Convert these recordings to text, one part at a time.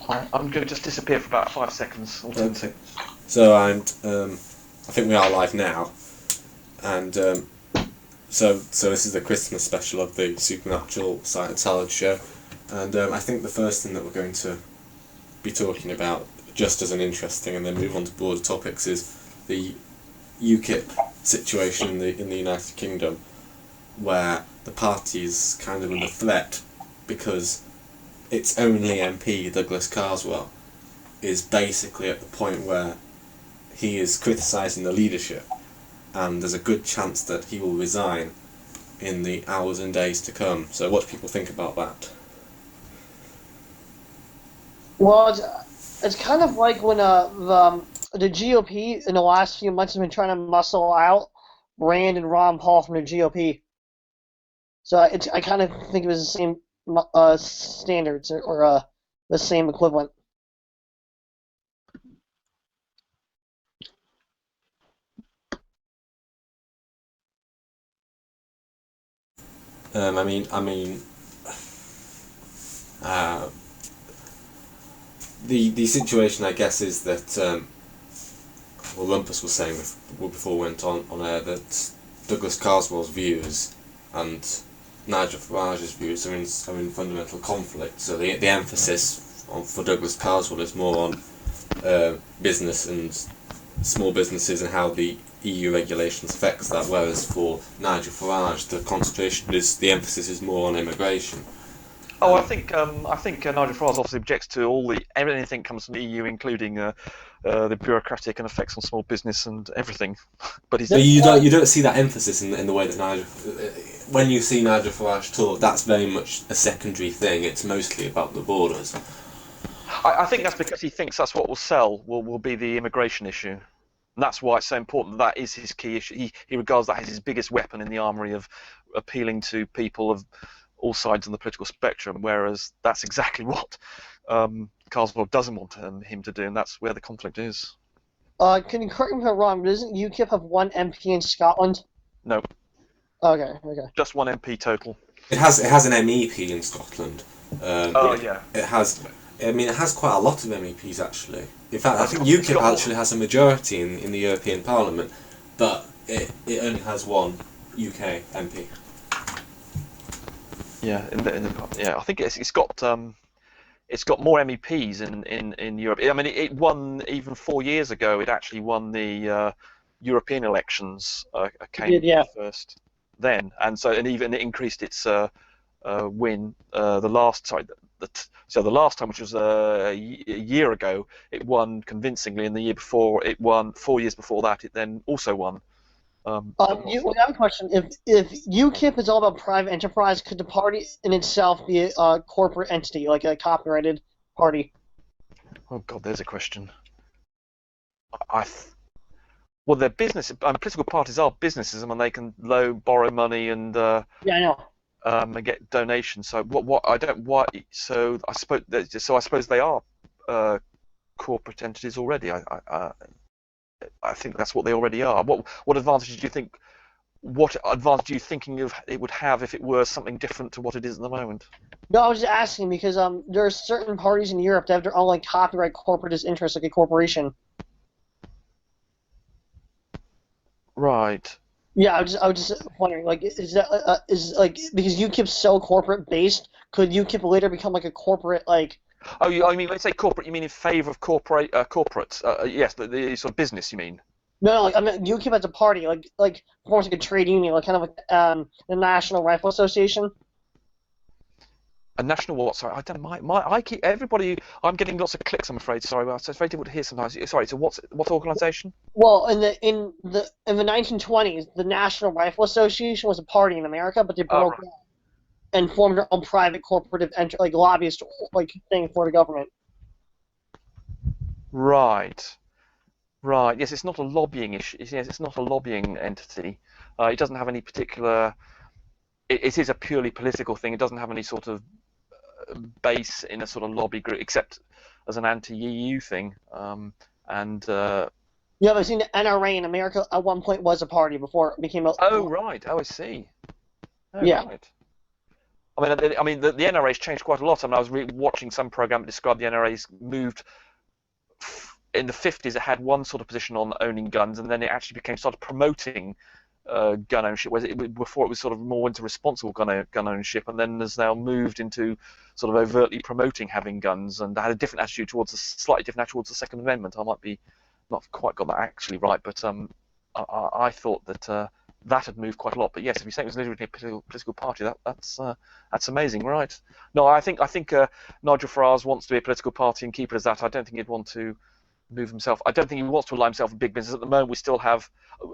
I'm going to just disappear for about 5 seconds or 10 Okay. seconds. So, and I think we are live now, and so this is the Christmas special of the Supernatural Sight and Salad show, and I think the first thing that we're going to be talking about, just as an interesting, and then move on to broader topics, is the UKIP situation in the United Kingdom, where the party is kind of under threat because its only MP, Douglas Carswell, is basically at the point where he is criticising the leadership, and there's a good chance that he will resign in the hours and days to come. So what do people think about that? Well, it's kind of like when the GOP in the last few months has been trying to muscle out Rand and Ron Paul from the GOP. So I kind of think it was the same standards or the same equivalent. The situation, I guess, is that well, Rumpus was saying before we went on air that Douglas Carswell's views and Nigel Farage's views are in fundamental conflict. So the emphasis for Douglas Carswell is more on business and small businesses and how the EU regulations affects that, whereas for Nigel Farage the emphasis is more on immigration. I think Nigel Farage obviously objects to anything that comes from the EU, including the bureaucratic and effects on small business and everything. But you don't see that emphasis in the way that Nigel. When you see Nigel Farage talk, that's very much a secondary thing. It's mostly about the borders. I think that's because he thinks that's what will sell. Will be the immigration issue. And that's why it's so important. That is his key issue. He regards that as his biggest weapon in the armory of appealing to people of all sides of the political spectrum, whereas that's exactly what Carswell doesn't want him to do, and that's where the conflict is. Can you correct me if I'm wrong, but doesn't UKIP have one MP in Scotland? No. Okay. Just one MP total. It has an MEP in Scotland. Yeah. It has quite a lot of MEPs actually. In fact, I think UKIP actually has a majority in the European Parliament, but it only has one UK MP. Yeah, I think it's got more MEPs in Europe. I mean, it won even 4 years ago. It actually won the European elections. Came first then, and even it increased its win. The last time, which was a year ago, it won convincingly. And the year before, it won 4 years before that. It then also won. I have a question. If UKIP is all about private enterprise, could the party in itself be a corporate entity, like a copyrighted party? Oh God, there's a question. Well, they're business. Political parties are businesses, and they can borrow money and I know. And get donations. So what I don't why. So I suppose they are corporate entities already. I think that's what they already are. What advantage do you think? What advantage are you thinking of it would have if it were something different to what it is at the moment? No, I was just asking because there are certain parties in Europe that have their own like copyright corporatist interests, like a corporation. Right. Yeah, I was just wondering, like, is that because UKIP's so corporate based, could UKIP later become like a corporate like? Oh, I mean, when you say corporate, you mean in favour of corporates? Yes, the sort of business, you mean? No, like I mean UKIP as a party, like almost like a trade union, like kind of like the National Rifle Association. A national what? Sorry, I don't know. I keep everybody. I'm getting lots of clicks. I'm afraid. Sorry, well, it's very difficult to hear sometimes. Sorry. So what organisation? Well, in the 1920s, the National Rifle Association was a party in America, but they broke out and formed their own private corporative like lobbyist like thing for the government. Right. Right. Yes, it's not a lobbying issue. Yes, it's not a lobbying entity. It doesn't have any particular. It is a purely political thing. It doesn't have any sort of base in a sort of lobby group, except as an anti-EU thing. Yeah, I've seen the NRA in America at one point was a party before it became a. Oh right. Oh, I see. Oh, yeah. Right. The NRA's changed quite a lot. I mean, I was watching some program that described the NRA's moved in the 50s. It had one sort of position on owning guns, and then it actually started promoting gun ownership, whereas before it was sort of more into responsible gun ownership, and then has now moved into sort of overtly promoting having guns, and had a different attitude slightly different attitude towards the Second Amendment. I might be not quite got that actually right, but I thought that that had moved quite a lot. But yes, if you say it was literally a political party, that's amazing, right? No, I think Nigel Farage wants to be a political party and keep it as that. I don't think he'd want to move himself. I don't think he wants to align himself with big business. At the moment, we still have,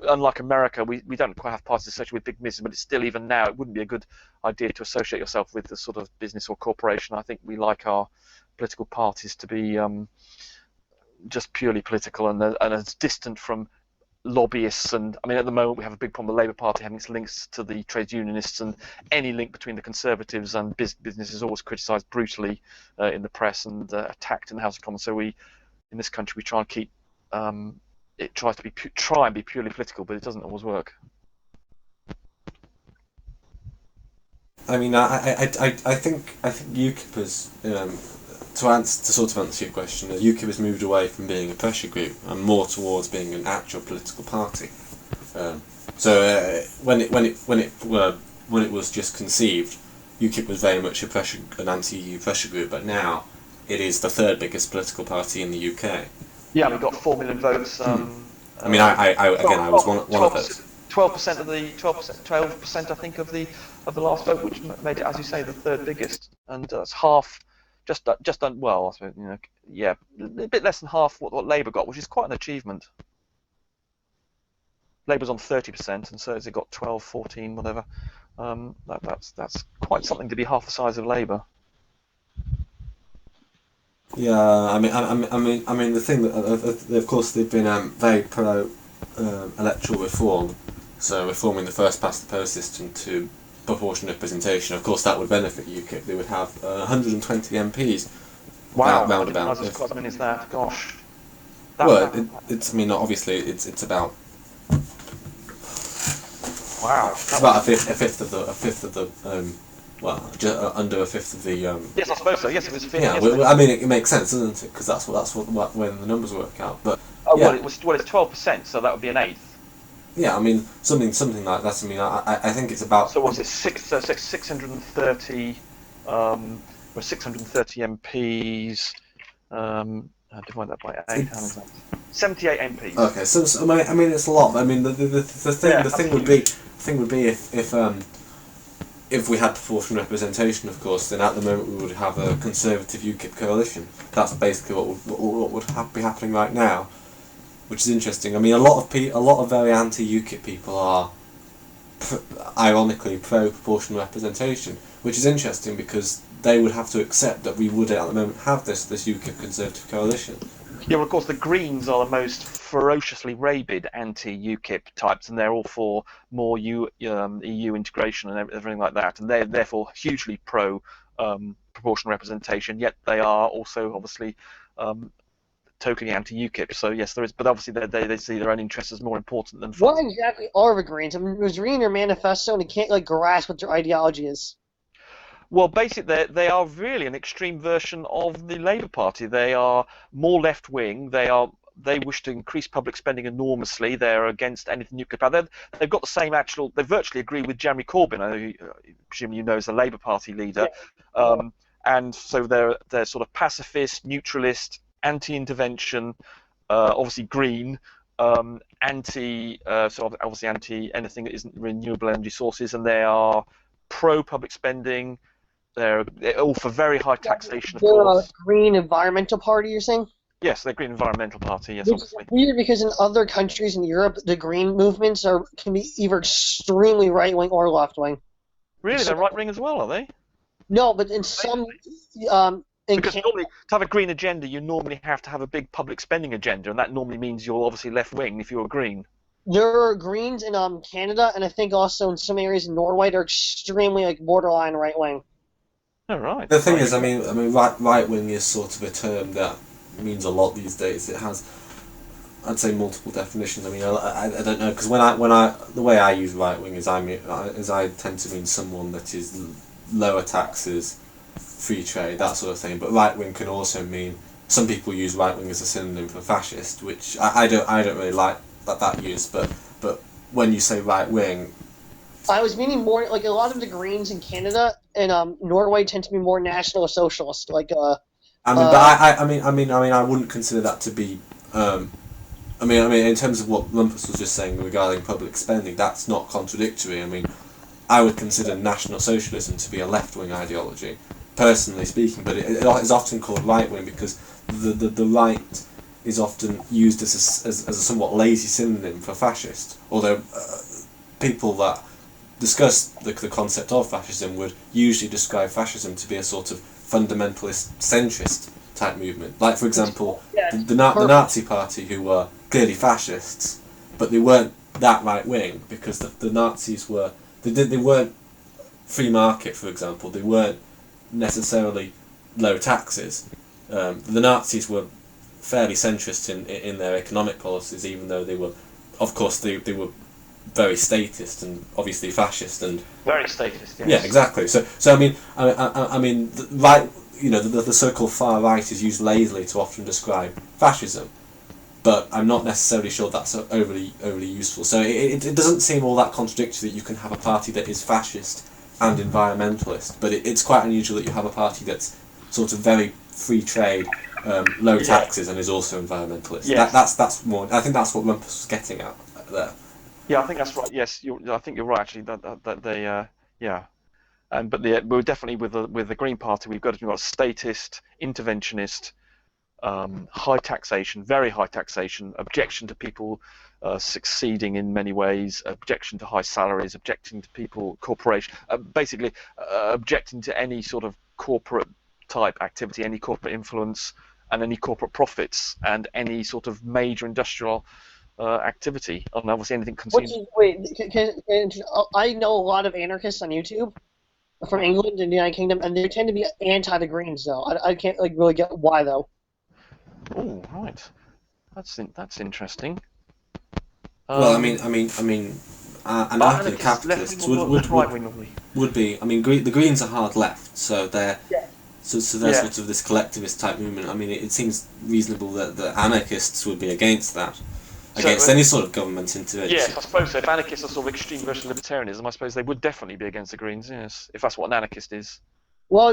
unlike America, we don't quite have parties associated with big business, but it's still, even now, it wouldn't be a good idea to associate yourself with the sort of business or corporation. I think we like our political parties to be just purely political and as distant from lobbyists. And I mean, at the moment, we have a big problem with the Labour Party having its links to the trade unionists, and any link between the Conservatives and business is always criticised brutally in the press and attacked in the House of Commons. So in this country, we try and keep it tries to try and be purely political, but it doesn't always work. I mean, I think UKIP has to sort of answer your question. UKIP has moved away from being a pressure group and more towards being an actual political party. So when it was just conceived, UKIP was very much an anti-EU pressure group, but now it is the third biggest political party in the UK. Yeah, we got 4 million votes. I mean, I was one of those. 12% of the 12%, I think, of the last vote, which made it, as you say, the third biggest, and that's half, just well, I suppose, a bit less than half what Labour got, which is quite an achievement. Labour's on 30%, and so has it got 12, 14, whatever. That's quite something to be half the size of Labour. Yeah, I mean, the thing that, of course, they've been very pro electoral reform, so reforming the first past the post system to proportional representation. Of course, that would benefit UKIP. They would have 120 MPs. Wow, roundabout. As many as that, gosh. It's. I mean, obviously, it's about. Wow. It's about a fifth of the. Well, just under a fifth of the. Yes, I suppose so. Yes, it was 50. Yeah, I mean, it makes sense, doesn't it? Because that's when the numbers work out. But yeah. It's 12%, so that would be an eighth. Yeah, I mean something like that. I mean, I think it's about. So what's it? 630. Or 630 MPs. Divide that by 8. How is that? 78 MPs. Okay, so I mean it's a lot. But I mean the thing would be if we had proportional representation, of course, then at the moment we would have a Conservative UKIP coalition. That's basically what would be happening right now, which is interesting. I mean, a lot of very anti-UKIP people are, ironically, pro-proportional representation, which is interesting because they would have to accept that we would at the moment have this UKIP Conservative coalition. Yeah, well, of course, the Greens are the most ferociously rabid anti-UKIP types, and they're all for more EU integration and everything like that, and they're therefore hugely pro proportional representation. Yet they are also obviously totally anti-UKIP. So yes, there is, but obviously they see their own interests as more important than. What exactly are the Greens? I mean, I was reading their manifesto, and I can't grasp what their ideology is. Well, basically, they are really an extreme version of the Labour Party. They are more left-wing. They wish to increase public spending enormously. They're against anything nuclear. They've got the same actual. They virtually agree with Jeremy Corbyn, I presume you know, as the Labour Party leader, and so they're sort of pacifist, neutralist, anti-intervention, obviously green, anti anything that isn't renewable energy sources, and they are pro-public spending. They're all for very high taxation, of course. The Green Environmental Party, you're saying? Yes, the Green Environmental Party, yes, Which obviously. is weird because in other countries in Europe, the green movements can be either extremely right-wing or left-wing. Really? They're right-wing as well, are they? No, but in some... because normally, to have a green agenda, you normally have to have a big public spending agenda, and that normally means you're obviously left-wing if you're green. There are Greens in Canada, and I think also in some areas in Norway, they're extremely borderline right-wing. Oh, right. The thing is, I mean, right-wing is sort of a term that means a lot these days. It has, I'd say, multiple definitions. I mean, I don't know, because the way I use right-wing is I tend to mean someone that is lower taxes, free trade, that sort of thing. But right wing can also mean, some people use right wing as a synonym for fascist, which I don't really like that use. But when you say right wing, I was meaning more like a lot of the Greens in Canada and Norway tend to be more national socialist. Like I wouldn't consider that to be. In terms of what Lumpus was just saying regarding public spending, that's not contradictory. I mean, I would consider National Socialism to be a left-wing ideology, personally speaking, but it is often called right-wing because the right is often used as a somewhat lazy synonym for fascist, although people that discuss the concept of fascism would usually describe fascism to be a sort of fundamentalist, centrist type movement. Like, for example, the Nazi Party, who were clearly fascists, but they weren't that right-wing because the Nazis were... They weren't free market, for example. They weren't necessarily low taxes. The Nazis were fairly centrist in their economic policies, even though they were, of course, they were very statist and obviously fascist and very statist. Yes. Yeah, exactly. So I mean, the right, the so-called far right is used lazily to often describe fascism, but I'm not necessarily sure that's overly useful. So it doesn't seem all that contradictory that you can have a party that is fascist and environmentalist, but it's quite unusual that you have a party that's sort of very free trade, low taxes, and is also environmentalist. Yes. That's more. I think that's what Rumpus was getting at there. Yeah, I think that's right. Yes, I think you're right. Actually, that they, yeah, but we're definitely with the Green Party. We've got statist, interventionist, high taxation, very high taxation, objection to people succeeding in many ways, objection to high salaries, objecting to corporation, basically objecting to any sort of corporate type activity, any corporate influence, and any corporate profits, and any sort of major industrial activity, and obviously anything consumed. I know a lot of anarchists on YouTube from England and the United Kingdom, and they tend to be anti the Greens, though. I can't really get why, though. Oh, right. That's interesting. Well, anarcho-capitalists would be. I mean, the Greens are hard left, so they're sort of this collectivist type movement. I mean, it seems reasonable that the anarchists would be against that. Against any sort of government intervention. Yes, I suppose so. If anarchists are sort of extreme version of libertarianism, I suppose they would definitely be against the Greens, yes, if that's what an anarchist is. Well,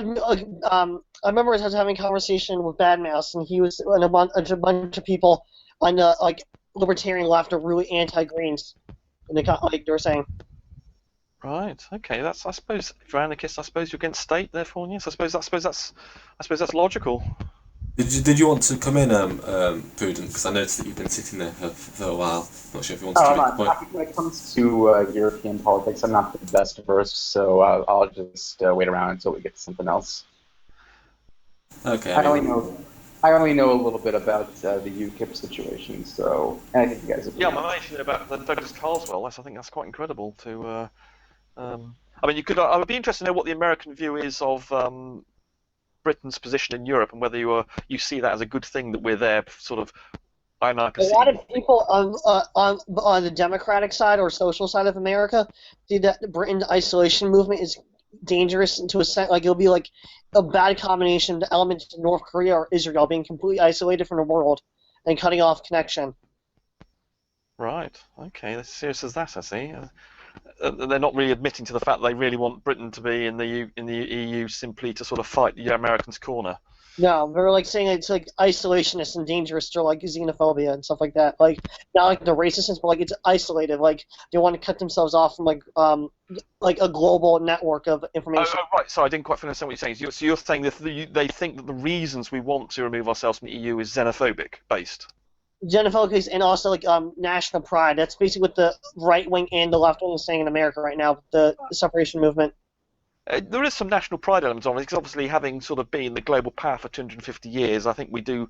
I remember I was having a conversation with Bad Mouse, and he was and a bunch of people on the libertarian left are really anti-Greens, and they were saying. Right. Okay. I suppose if you're anarchist, I suppose you're against state. Therefore, yes. I suppose that's logical. Did you want to come in, Prudent? Because I noticed that you've been sitting there for a while. Not sure if you want to make a point. When it comes to European politics, I'm not the best versed, so I'll just wait around until we get to something else. Okay. I only know a little bit about the UKIP situation, so I think you guys have. Yeah, my mate about Douglas Carswell. I think that's quite incredible to. I mean, I would be interested to know what the American view is of Britain's position in Europe, and whether you see that as a good thing that we're there, sort of. A lot of people on the Democratic side or social side of America see that the Britain isolation movement is dangerous to a sense. Like it'll be like a bad combination of the elements of North Korea or Israel being completely isolated from the world and cutting off connection. Right. Okay. That's as serious as that. I see. They're not really admitting to the fact that they really want Britain to be in the EU simply to sort of fight the Americans' corner. No, they're like saying it's like isolationist and dangerous to like xenophobia and stuff like that. Like not like the racistness, but like it's isolated. Like they want to cut themselves off from like a global network of information. Oh, right. So I didn't quite understand what you're saying. So you're saying that they think that the reasons we want to remove ourselves from the EU is xenophobic based. Xenophobic and also like national pride. That's basically what the right wing and the left wing is saying in America right now. The separation movement. There is some national pride elements on it, because obviously having sort of been the global power for 250 years, I think we don't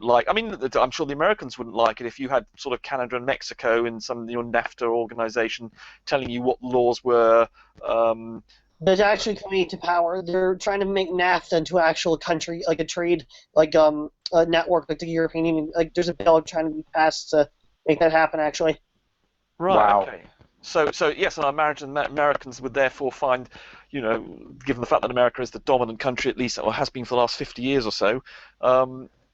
like. I mean, I'm sure the Americans wouldn't like it if you had sort of Canada and Mexico in some NAFTA organization telling you what laws were. They're actually coming to power. They're trying to make NAFTA into an actual country, like a trade, like a network, like the European Union. Like there's a bill trying to be passed to make that happen. Actually. Right. Wow. Okay. So yes, and I imagine that Americans would therefore find, given the fact that America is the dominant country, at least, or has been for the last 50 years or so,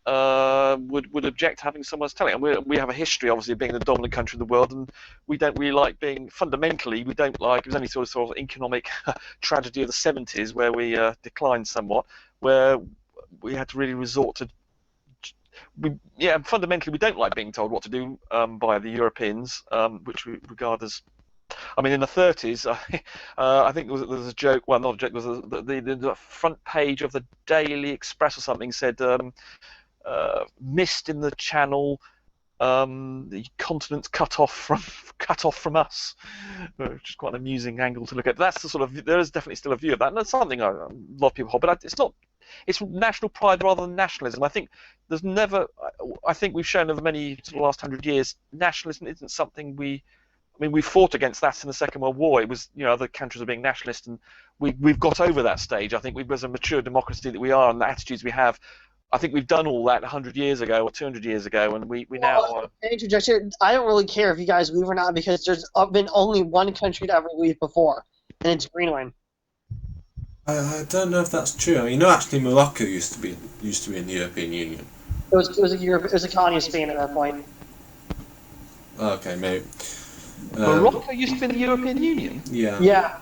would object to having someone else telling. And we have a history, obviously, of being the dominant country in the world, and we don't really like being. Fundamentally, we don't like. It was only sort of economic tragedy of the 70s where we declined somewhat, where we had to really resort to. Fundamentally, we don't like being told what to do by the Europeans, which we regard as. I mean, in the 30s, I think there was a joke. Well, not a joke. There was the front page of the Daily Express or something said, "Missed in the Channel, the continent's cut off from us," which is quite an amusing angle to look at. That's the sort of. There is definitely still a view of that, and that's something a lot of people hold. But it's not. It's national pride rather than nationalism. I think there's never. I think we've shown over many sort of last 100 years, nationalism isn't something we. I mean, we fought against that in the Second World War. It was, other countries were being nationalist, and we've got over that stage. I think as a mature democracy that we are, and the attitudes we have, I think we've done all that 100 years ago or 200 years ago, and we now. Interjection. I don't really care if you guys leave or not because there's been only one country to ever leave before, and it's Greenland. I don't know if that's true. I mean, actually, Morocco used to be in the European Union. It was a colony of Spain at that point. Okay, maybe. Morocco used to be in the European Union. Yeah. Yeah.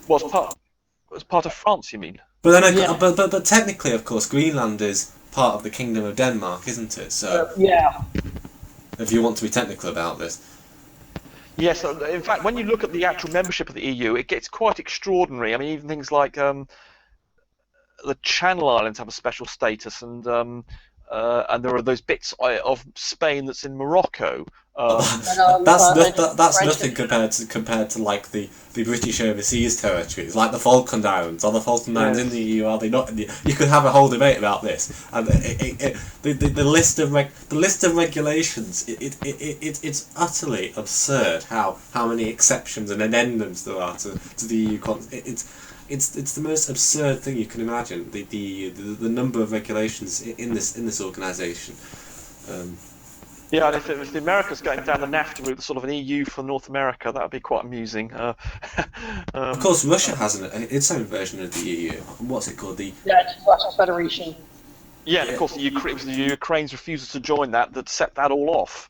Was part of France, you mean? But then, but technically, of course, Greenland is part of the Kingdom of Denmark, isn't it? So yeah. If you want to be technical about this. Yes, in fact, when you look at the actual membership of the EU, it gets quite extraordinary. I mean, even things like the Channel Islands have a special status, and there are those bits of Spain that's in Morocco. That's nothing compared to like the British overseas territories, like the Falkland Islands. Are the Falkland Islands in the EU? Are they not in the EU? You could have a whole debate about this. And the list of regulations. It's utterly absurd how many exceptions and addendums there are to the EU. It's the most absurd thing you can imagine. The number of regulations in this organisation. Yeah, and if the Americas going down the NAFTA route, sort of an EU for North America, that would be quite amusing. Of course, Russia has its own version of the EU. What's it called? It's Russian Federation. Yeah, and of course, it was the Ukraine's refusal to join that set that all off.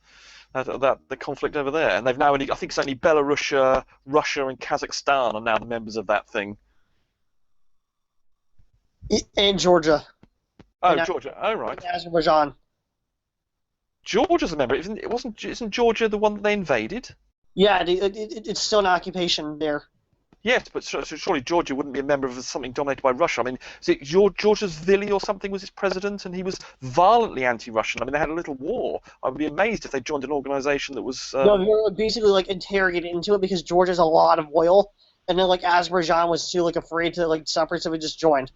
The conflict over there, and they've now I think it's only Belarus, Russia, and Kazakhstan are now the members of that thing. And Georgia. Oh, Georgia. Oh, right. And Azerbaijan. Georgia's a member. Isn't Georgia the one that they invaded? Yeah, it's still an occupation there. Yes, but surely Georgia wouldn't be a member of something dominated by Russia. I mean, is it Georgia's Vili or something was its president, and he was violently anti-Russian. I mean, they had a little war. I would be amazed if they joined an organisation that was... No, they were basically interrogated into it because Georgia's a lot of oil, and then Azerbaijan was too afraid to separate, so we just joined.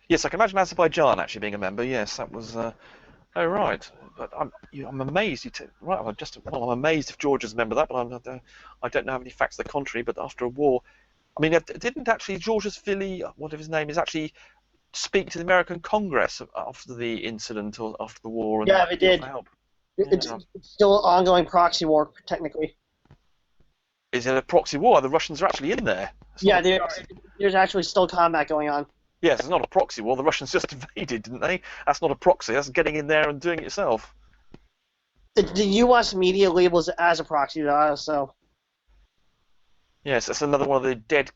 Yes, I can imagine Azerbaijan actually being a member. Yes, that was... Oh, right. But I'm amazed. I'm amazed if Georgia's a member of that, but I don't have any facts to the contrary. But after a war, I mean, didn't actually Georgia's Vili, whatever his name is, actually speak to the American Congress after the incident or after the war? And yeah, they did. Help? It's still an ongoing proxy war, technically. Is it a proxy war? The Russians are actually in there. There's actually still combat going on. Yes, it's not a proxy war. The Russians just invaded, didn't they? That's not a proxy. That's getting in there and doing it yourself. The U.S. media labels it as a proxy, though, so... Yes, that's another one of the dead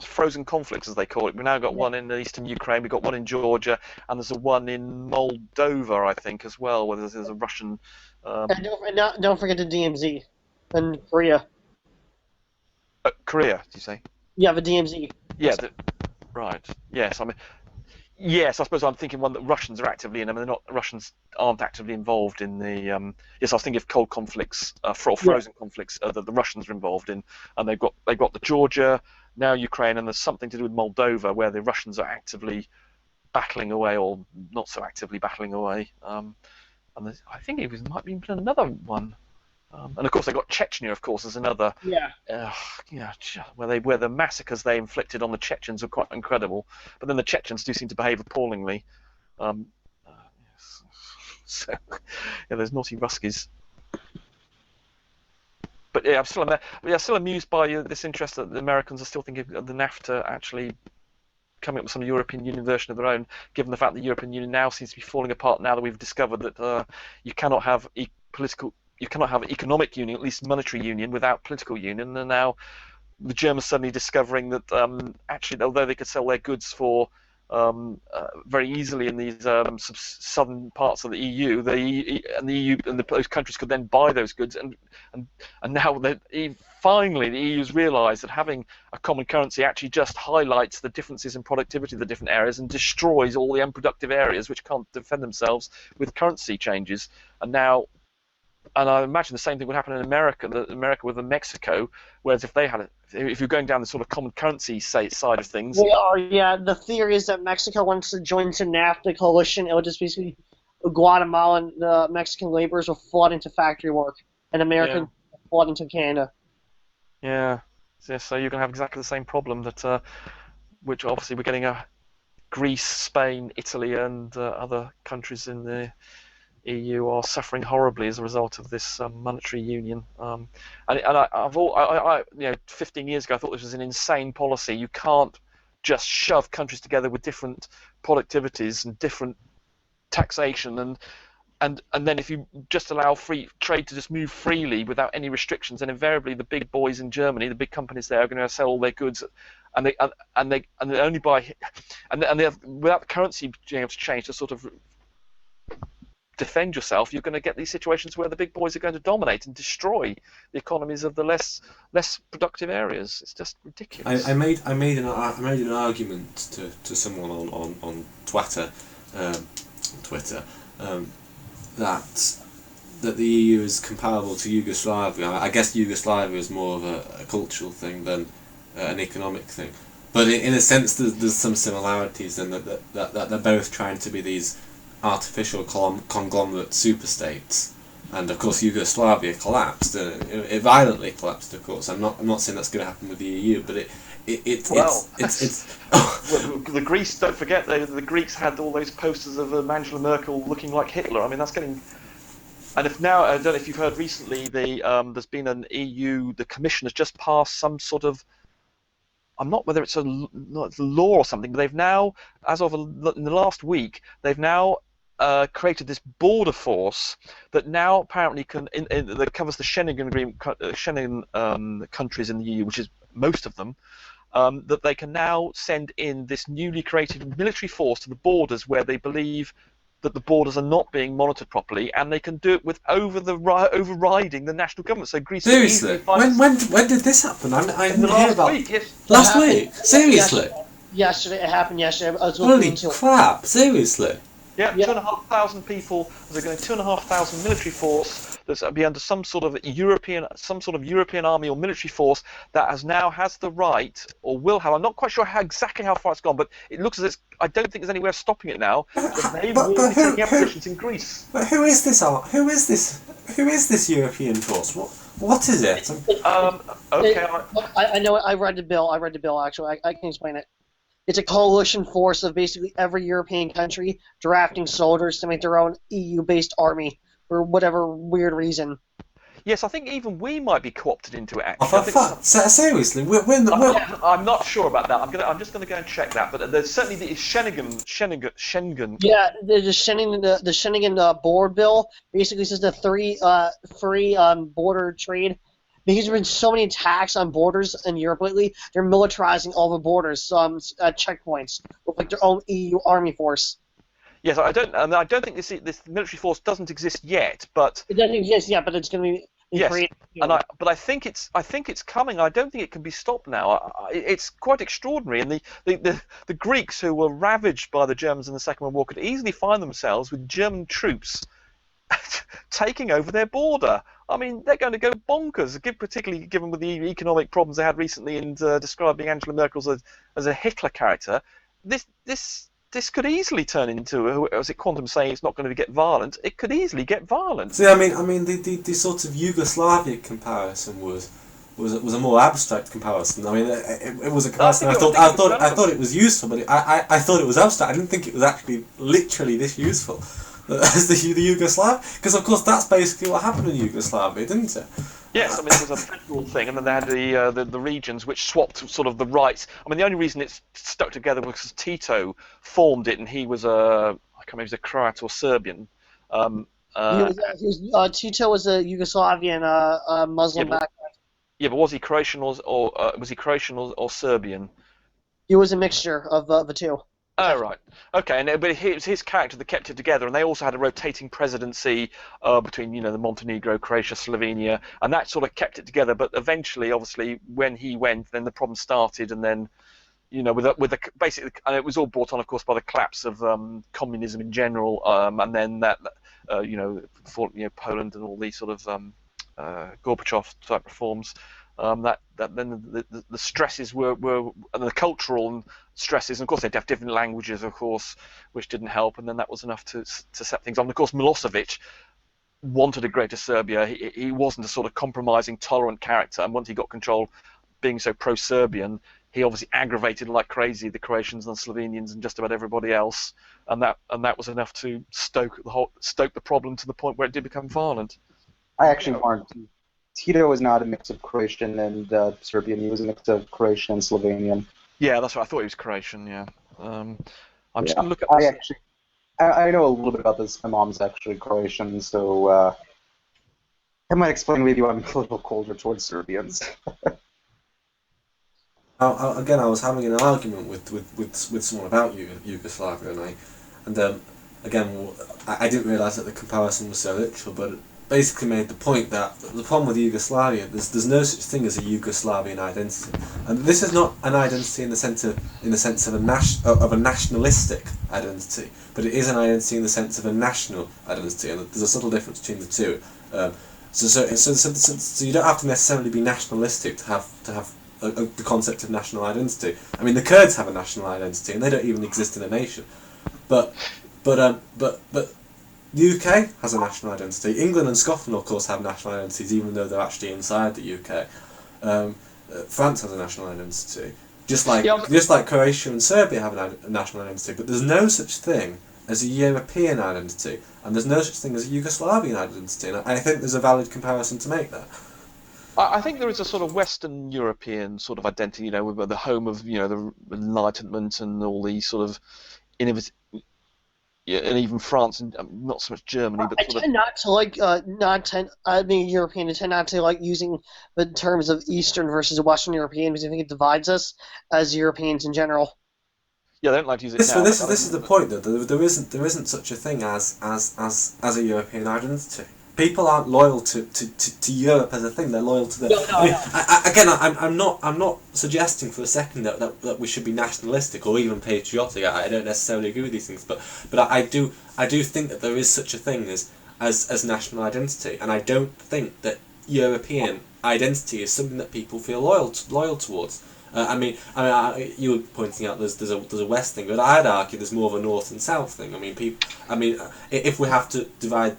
frozen conflicts, as they call it. We've now got one in eastern Ukraine, we've got one in Georgia, and there's one in Moldova, I think, as well, where there's a Russian... And don't forget the DMZ and Korea. Korea, did you say? Yeah, the DMZ. Yeah, right. Yes, I mean... Yes, I suppose I'm thinking one that Russians are actively in. I mean, Russians aren't actively involved in the. Yes, I was thinking of cold conflicts, frozen conflicts that the Russians are involved in, and they've got the Georgia, now Ukraine, and there's something to do with Moldova where the Russians are actively battling away, or not so actively battling away. And I think might be another one. And of course, they got Chechnya. Of course, as another. Where the massacres they inflicted on the Chechens are quite incredible. But then the Chechens do seem to behave appallingly. So, there's naughty Ruskies. yeah, still amused by this interest that the Americans are still thinking of the NAFTA actually coming up with some European Union version of their own, given the fact that the European Union now seems to be falling apart now that we've discovered that you cannot have you cannot have economic union, at least monetary union, without political union. And now the Germans suddenly discovering that actually, although they could sell their goods for very easily in these southern parts of the EU, and the EU and those countries could then buy those goods, and now finally the EU's realised that having a common currency actually just highlights the differences in productivity of the different areas and destroys all the unproductive areas which can't defend themselves with currency changes. And I imagine the same thing would happen in America with Mexico, whereas if you're going down the sort of common currency side of things. Yeah, the theory is that Mexico wants to join to NAFTA coalition. It would just basically Guatemalan Mexican laborers will flood into factory work, and Americans will flood into Canada. Yeah, so you're going to have exactly the same problem that, which obviously we're getting Greece, Spain, Italy, and other countries in the EU are suffering horribly as a result of this monetary union. And I 15 years ago, I thought this was an insane policy. You can't just shove countries together with different productivities and different taxation, and then if you just allow free trade to just move freely without any restrictions, then invariably the big boys in Germany, the big companies there, are going to sell all their goods, and they only buy, and they have, without the currency being able to change to sort of defend yourself, you're going to get these situations where the big boys are going to dominate and destroy the economies of the less productive areas. It's just ridiculous. I made an argument to someone on Twitter, that the EU is comparable to Yugoslavia. I guess Yugoslavia is more of a cultural thing than an economic thing, but in a sense there's some similarities in that they're both trying to be these artificial conglomerate superstates, and of course Yugoslavia collapsed. It violently collapsed. Of course, I'm not saying that's going to happen with the EU, but it's well, the Greece. Don't forget, the Greeks had all those posters of Angela Merkel looking like Hitler. I mean, that's getting. And if now, I don't know if you've heard recently, there's been an EU. The Commission has just passed some sort of. I'm not whether it's a law or something, but they've now, as of in the last week, they've now created this border force that now apparently that covers the Schengen agreement, Schengen countries in the EU, which is most of them. That they can now send in this newly created military force to the borders where they believe that the borders are not being monitored properly, and they can do it with overriding the national government. So Greece. Seriously, when did this happen? I didn't hear about. Week, yes. Last week. Seriously. Yesterday, it happened yesterday. Holy crap! Seriously. Yeah, 2,500 people. They're going to 2,500 military force that's be under some sort of European army or military force that has the right, or will have. I'm not quite sure exactly how far it's gone, but it looks as if I don't think there's any way of stopping it now. They will be taking up positions in Greece. But who is this? Who is this European force? What is it? Okay. I know. I read the bill. Actually, I can explain it. It's a coalition force of basically every European country drafting soldiers to make their own EU-based army for whatever weird reason. Yes, I think even we might be co-opted into it. Actually, seriously, I'm not sure about that. I'm just going to go and check that. But there's certainly the Schengen. Yeah, the Schengen board bill basically says the free border trade. Because there's been so many attacks on borders in Europe lately, they're militarizing all the borders, checkpoints with like their own EU army force. Yes, I don't think this military force doesn't exist yet, but it doesn't exist yet. But it's going to be created. But I think it's coming. I don't think it can be stopped now. It's quite extraordinary, and the Greeks, who were ravaged by the Germans in the Second World War, could easily find themselves with German troops taking over their border. I mean, they're going to go bonkers, particularly given with the economic problems they had recently and describing Angela Merkel as a Hitler character. This could easily turn into, as it Quantum saying, it's not going to get violent. It could easily get violent. See, I mean, the sort of Yugoslavia comparison was a more abstract comparison. I mean, it was a comparison. I thought it was useful, but I thought it was abstract. I didn't think it was actually literally this useful as the Yugoslav, because of course that's basically what happened in Yugoslavia, didn't it? Yes, I mean it was a federal thing, and then they had the regions which swapped sort of the rights. I mean the only reason it's stuck together was because Tito formed it, and he was I can't remember, he was a Croat or Serbian. Um, uh, Tito was a Yugoslavian yeah, Muslim but, background. yeah, but was he Croatian or was he Croatian or Serbian? He was a mixture of the two. Oh right, okay, and but it was his character that kept it together, and they also had a rotating presidency between the Montenegro, Croatia, Slovenia, and that sort of kept it together. But eventually, obviously, when he went, then the problem started, and then with the basically, and it was all brought on, of course, by the collapse of communism in general, and then that for Poland and all these sort of Gorbachev type reforms. That then the stresses were and the cultural stresses, and of course they'd have different languages, of course, which didn't help, and then that was enough to set things on. And of course, Milosevic wanted a greater Serbia. He wasn't a sort of compromising, tolerant character, and once he got control, being so pro-Serbian, he obviously aggravated like crazy the Croatians and Slovenians and just about everybody else, and that was enough to stoke the problem to the point where it did become violent. I actually warned Tito was not a mix of Croatian and Serbian. He was a mix of Croatian and Slovenian. Yeah, that's right. I thought he was Croatian. Yeah. I'm just going to look at. I know a little bit about this. My mom's actually Croatian, so I might explain maybe why I'm a little colder towards Serbians. Again, I was having an argument with someone about Yugoslavia, and again, I didn't realise that the comparison was so literal, but it basically made the point that the problem with Yugoslavia, there's no such thing as a Yugoslavian identity, and this is not an identity in the sense of a nationalistic identity, but it is an identity in the sense of a national identity, and there's a subtle difference between the two. So you don't have to necessarily be nationalistic to have the concept of national identity. I mean, the Kurds have a national identity, and they don't even exist in a nation. But the UK has a national identity. England and Scotland, of course, have national identities, even though they're actually inside the UK. France has a national identity, just like Croatia and Serbia have a national identity. But there's no such thing as a European identity, and there's no such thing as a Yugoslavian identity. And I think there's a valid comparison to make there. I think there is a sort of Western European sort of identity, with the home of the Enlightenment and all these sort of innovative. Yeah, and even France and not so much Germany, but I tend not to like being European. I tend not to like using the terms of Eastern versus Western European because I think it divides us as Europeans in general. Yeah, they don't like to use it now. This is the point, though. There isn't such a thing as a European identity. People aren't loyal to Europe as a thing. They're loyal to the. I'm not suggesting for a second that we should be nationalistic or even patriotic. I don't necessarily agree with these things, but I do think that there is such a thing as national identity, and I don't think that European identity is something that people feel loyal towards. You were pointing out there's a West thing, but I'd argue there's more of a North and South thing. If we have to divide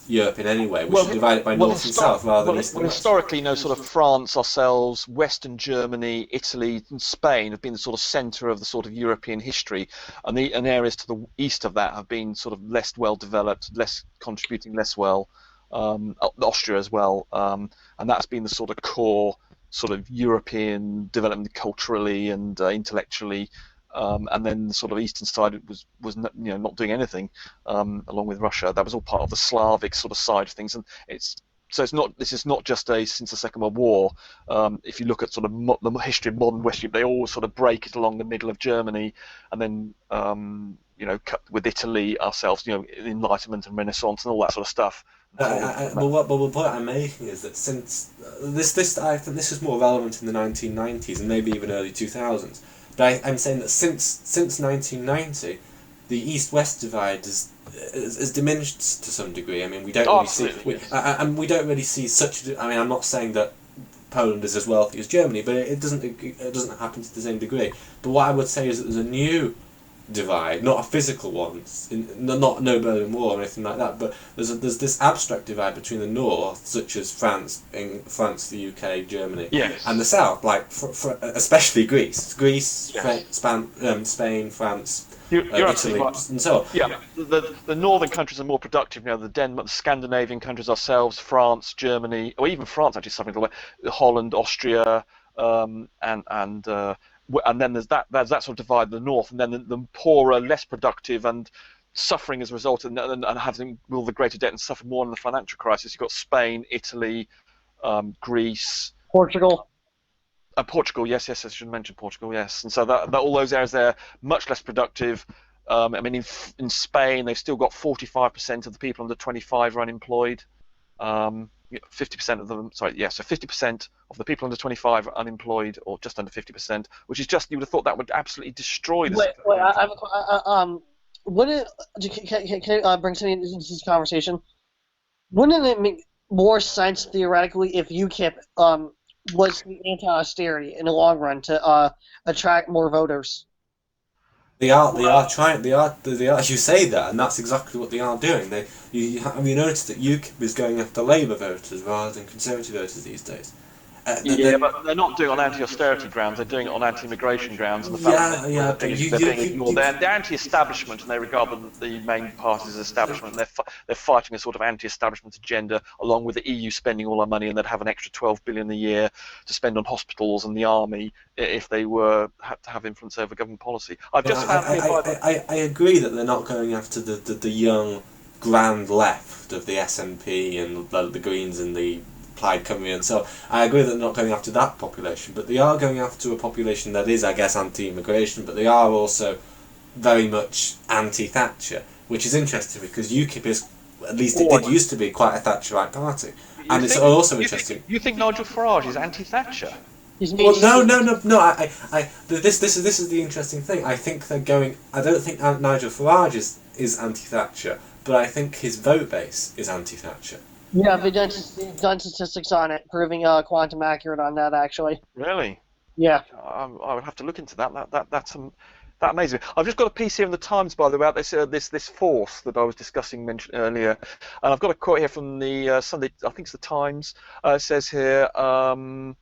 Europe in any way, we should divide it by North and South rather than East and West. Historically, sort of France, ourselves, Western Germany, Italy, and Spain have been the sort of centre of the sort of European history, and areas to the east of that have been sort of less well developed, less contributing less well. Austria as well, and that's been the sort of core sort of European development culturally and intellectually, and then the sort of eastern side was not doing anything, along with Russia. That was all part of the Slavic sort of side of things, and this is not just since the Second World War. If you look at sort of the history of modern West Europe, they all sort of break it along the middle of Germany, and then cut with Italy ourselves, Enlightenment and Renaissance and all that sort of stuff. But the point I'm making is that since I think this is more relevant in the 1990s and maybe even early 2000s. But I'm saying that since 1990, the East-West divide is diminished to some degree. I mean, we don't we don't really see such. I mean, I'm not saying that Poland is as wealthy as Germany, but it doesn't happen to the same degree. But what I would say is that there's a new divide, not a physical one, no Berlin Wall or anything like that, but there's this abstract divide between the north, such as France, the UK, Germany, yes, and the south, like especially Greece, Spain, France, You're Italy, absolutely right. and so on. Yeah, the northern countries are more productive. You know, the Denmark, the Scandinavian countries ourselves, France, Germany, or even France actually suffering the way. Holland, Austria, and then there's that sort of divide in the north, and then the poorer, less productive, and suffering as a result, and having all the greater debt and suffer more in the financial crisis. You've got Spain, Italy, Greece. Portugal. Portugal, yes, I should mention Portugal, yes. And so that all those areas there much less productive. I mean, in Spain, they've still got 45% of the people under 25 are unemployed. 50% of them, sorry, yeah, so 50% of the people under 25 are unemployed, or just under 50%, which is just, you would have thought that would absolutely destroy this. Wait, I have wouldn't can I bring something into this conversation? Wouldn't it make more sense theoretically if UKIP was the anti-austerity in the long run to attract more voters? They are trying. They are. You say that, and that's exactly what they are doing. Have you noticed that UKIP is going after Labour voters rather than Conservative voters these days? Yeah, but they're not doing it on anti-austerity grounds. They're doing it on anti-immigration grounds. And the fact that they're being ignored. They're anti-establishment, and they regard the main parties as establishment. And they're fighting a sort of anti-establishment agenda, along with the EU spending all our money, and they'd have an extra 12 billion a year to spend on hospitals and the army if they had to have influence over government policy. I agree that they're not going after the young grand left of the SNP and the Greens and the Plaid Cymru, and so I agree that they're not going after that population, but they are going after a population that is, I guess, anti-immigration, but they are also very much anti-Thatcher, which is interesting because UKIP is, at least it did used to be, quite a Thatcherite party, and it's also interesting. You think Nigel Farage is anti-Thatcher? Well, no. This is the interesting thing. I think they're going. I don't think Nigel Farage is anti-Thatcher, but I think his vote base is anti-Thatcher. Yeah, they've done statistics on it, proving quantum accurate on that, actually. Really? Yeah. I would have to look into that. That's amazing. I've just got a piece here in the Times, by the way, about this force that I was mentioned earlier, and I've got a quote here from the Sunday. I think it's the Times. It says here, the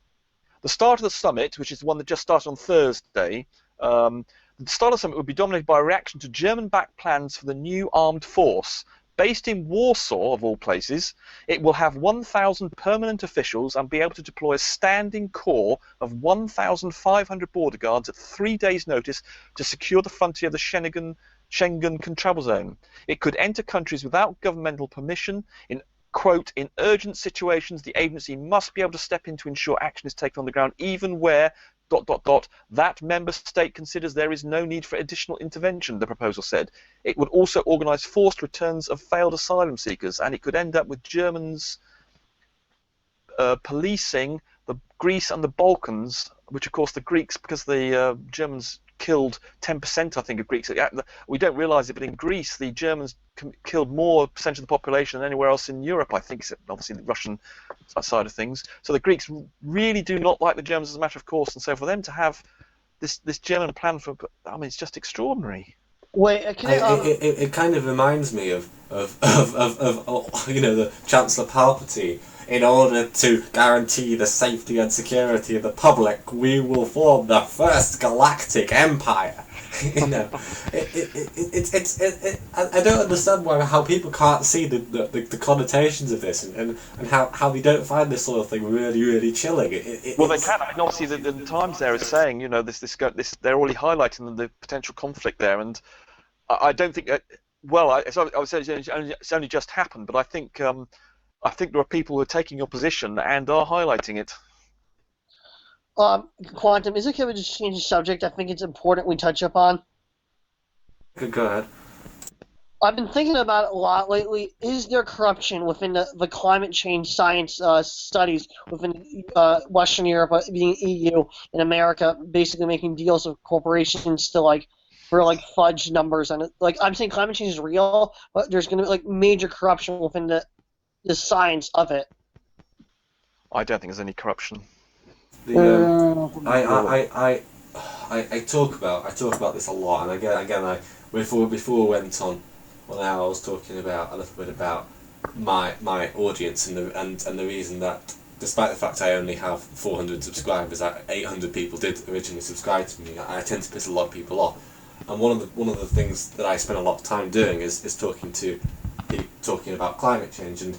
start of the summit, which is the one that just started on Thursday. The start of the summit will be dominated by a reaction to German-backed plans for the new armed force. Based in Warsaw, of all places, it will have 1,000 permanent officials and be able to deploy a standing corps of 1,500 border guards at 3 days' notice to secure the frontier of the Schengen travel zone. It could enter countries without governmental permission. Quote, in urgent situations, the agency must be able to step in to ensure action is taken on the ground, even where ... that member state considers there is no need for additional intervention, the proposal said. It would also organise forced returns of failed asylum seekers, and it could end up with Germans policing Greece and the Balkans, which of course the Greeks, because the Germans killed 10%, I think, of Greeks. We don't realise it, but in Greece, the Germans killed more percentage of the population than anywhere else in Europe, I think, except obviously the Russian side of things. So the Greeks really do not like the Germans as a matter of course, and so for them to have this German plan it's just extraordinary. Wait, it kind of reminds me of the Chancellor Palpatine. In order to guarantee the safety and security of the public, we will form the first galactic empire. I don't understand how people can't see the connotations of this, and how they don't find this sort of thing really, really chilling. They can. I mean, obviously the Times there is saying, this they're already highlighting the potential conflict there, and I don't think. I would say it's only just happened, but I think there are people who are taking your position and are highlighting it. Quantum, is it okay to just change the subject? I think it's important we touch upon. Go ahead. I've been thinking about it a lot lately. Is there corruption within the climate change science studies within Western Europe, being EU, and America, basically making deals with corporations to fudge numbers? And I'm saying climate change is real, but there's going to be major corruption within the science of it. I don't think there's any corruption. I talk about this a lot, and again before we went on, now I was talking about a little bit about my audience and the reason that despite the fact I only have 400 subscribers, 800 people did originally subscribe to me. I tend to piss a lot of people off, And one of the things that I spend a lot of time doing is talking about climate change. And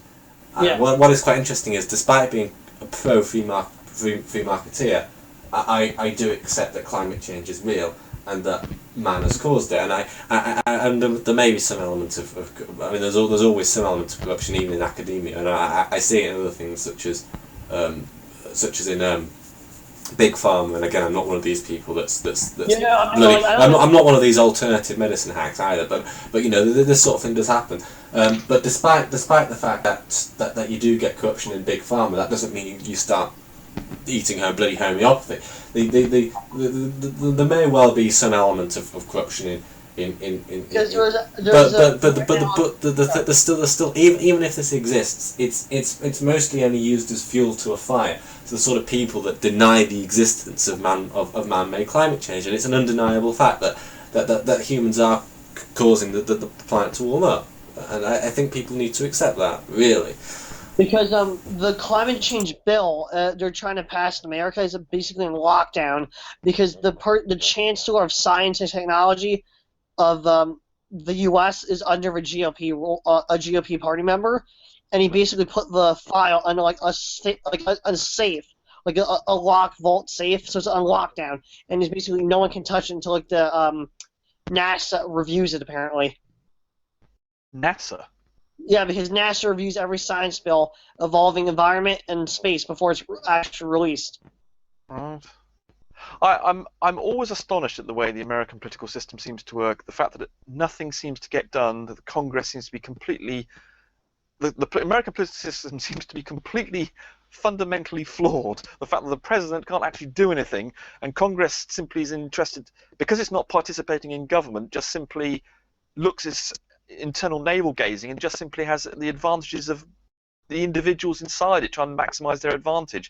what is quite interesting is, despite being a free marketeer, I do accept that climate change is real and that man has caused it. And there may be some element of I mean, there's always some element of corruption even in academia, and I see it in other things such as in big pharma. And again, I'm not one of these people that's bloody, I'm not one of these alternative medicine hacks either. But you know, this sort of thing does happen. But despite the fact that you do get corruption in big pharma, that doesn't mean you start eating bloody homeopathy. There may well be some element of corruption there's still even if this exists, it's mostly only used as fuel to a fire. So the sort of people that deny the existence of man-made climate change, and it's an undeniable fact that humans are causing the planet to warm up, and I think people need to accept that, really. Because the climate change bill they're trying to pass in America is basically in lockdown because the Chancellor of Science and Technology of the U.S. is under a GOP party member, and he basically put the file under like a safe, like a lock vault safe, so it's on lockdown, and it's basically no one can touch it until like the NASA reviews it apparently. NASA. Yeah, because NASA reviews every science bill involving environment and space before it's actually released. Right. I'm always astonished at the way the American political system seems to work. The fact that nothing seems to get done, that the Congress seems to be completely... The American political system seems to be completely fundamentally flawed. The fact that the president can't actually do anything, and Congress simply is interested, because it's not participating in government, just simply looks as internal navel gazing and just simply has the advantages of the individuals inside it trying to maximize their advantage,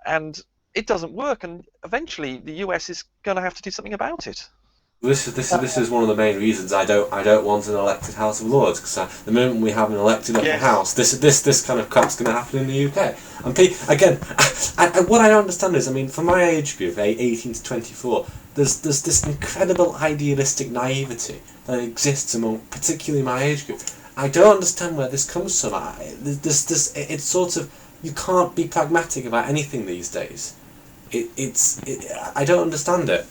and it doesn't work, and eventually the US is going to have to do something about it. This is one of the main reasons I don't want an elected House of Lords, because the moment we have an elected upper house, this kind of crap's going to happen in the UK. And again, what I don't understand is, I mean, for my age group, 18 to 24, there's this incredible idealistic naivety that exists among particularly my age group. I don't understand where this comes from. It's sort of, you can't be pragmatic about anything these days. I don't understand it.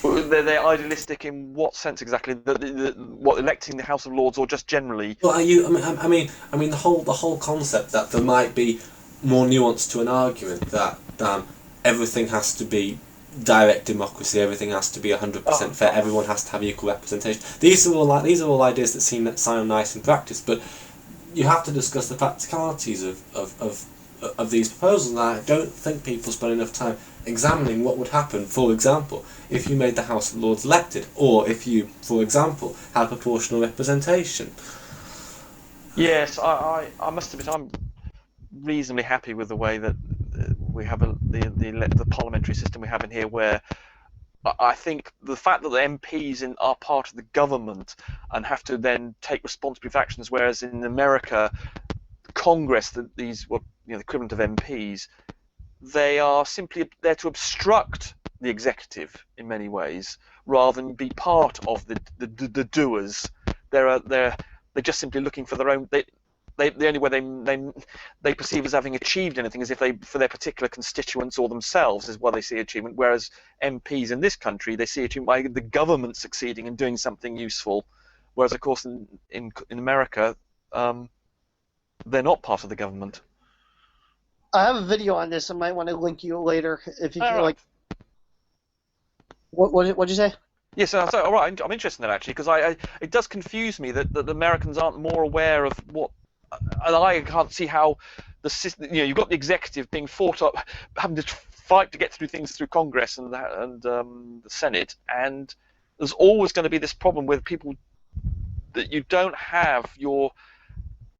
They're idealistic in what sense exactly? What, electing the House of Lords, or just generally? Well, I mean the whole concept that there might be more nuance to an argument that everything has to be direct democracy, everything has to be 100% fair, everyone has to have equal representation. These are all ideas that sound nice in practice, but you have to discuss the practicalities of these proposals, and I don't think people spend enough time examining what would happen, for example, if you made the House of Lords elected, or if you, for example, had proportional representation. Yes, I must admit I'm reasonably happy with the way that we have the parliamentary system we have in here, where I think the fact that the MPs are part of the government and have to then take responsibility for actions, whereas in America, Congress, the equivalent of MPs, they are simply there to obstruct the executive in many ways, rather than be part of the doers. They're just simply looking for their own. The only way they perceive as having achieved anything is if for their particular constituents or themselves is why they see achievement. Whereas MPs in this country, they see achievement by the government succeeding and doing something useful. Whereas, of course, in America, they're not part of the government. I have a video on this. I might want to link you later if you can, like. What'd you say? Yes, yeah, so all right. I'm interested in that actually, because it does confuse me that the Americans aren't more aware of what, and I can't see how the system. You've got the executive being fought up, having to fight to get through things through Congress and the Senate, and there's always going to be this problem with people that you don't have your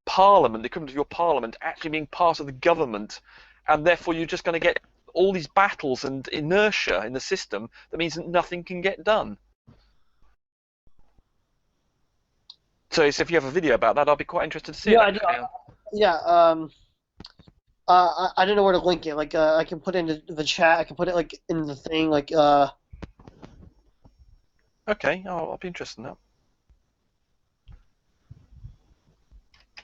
Parliament, the equivalent of your Parliament, actually being part of the government, and therefore you're just going to get all these battles and inertia in the system that means that nothing can get done. So if you have a video about that, I'll be quite interested to see it. I don't know where to link it. Like, I can put it into the chat. I can put it like in the thing. Like, Okay, I'll be interested in that. I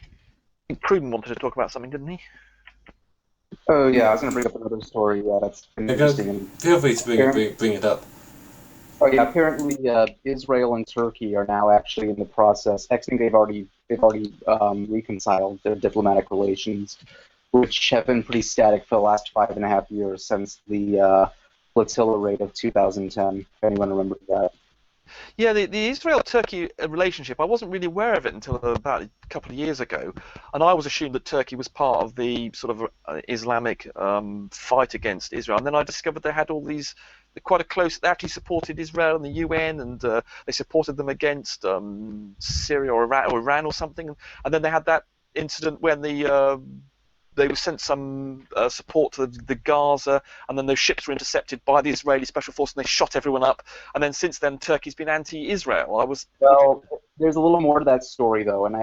think Pruden wanted to talk about something, didn't he? Oh yeah, I was going to bring up another story that's Yeah, go, interesting. And feel free to apparently, bring it up. oh yeah, apparently Israel and Turkey are now actually in the process. I think they've already reconciled their diplomatic relations, which have been pretty static for the last 5.5 years since the flotilla raid of 2010. If anyone remembers that. Yeah, the Israel-Turkey relationship, I wasn't really aware of it until about a couple of years ago, and I always assumed that Turkey was part of the sort of Islamic fight against Israel. And then I discovered they had all these quite a close. They actually supported Israel in the UN, and they supported them against Syria or Iran or something. And then they had that incident when they were sent some support to the Gaza, and then those ships were intercepted by the Israeli Special Force, and they shot everyone up. And then since then, Turkey's been anti-Israel. I was wondering. Well, there's a little more to that story though, and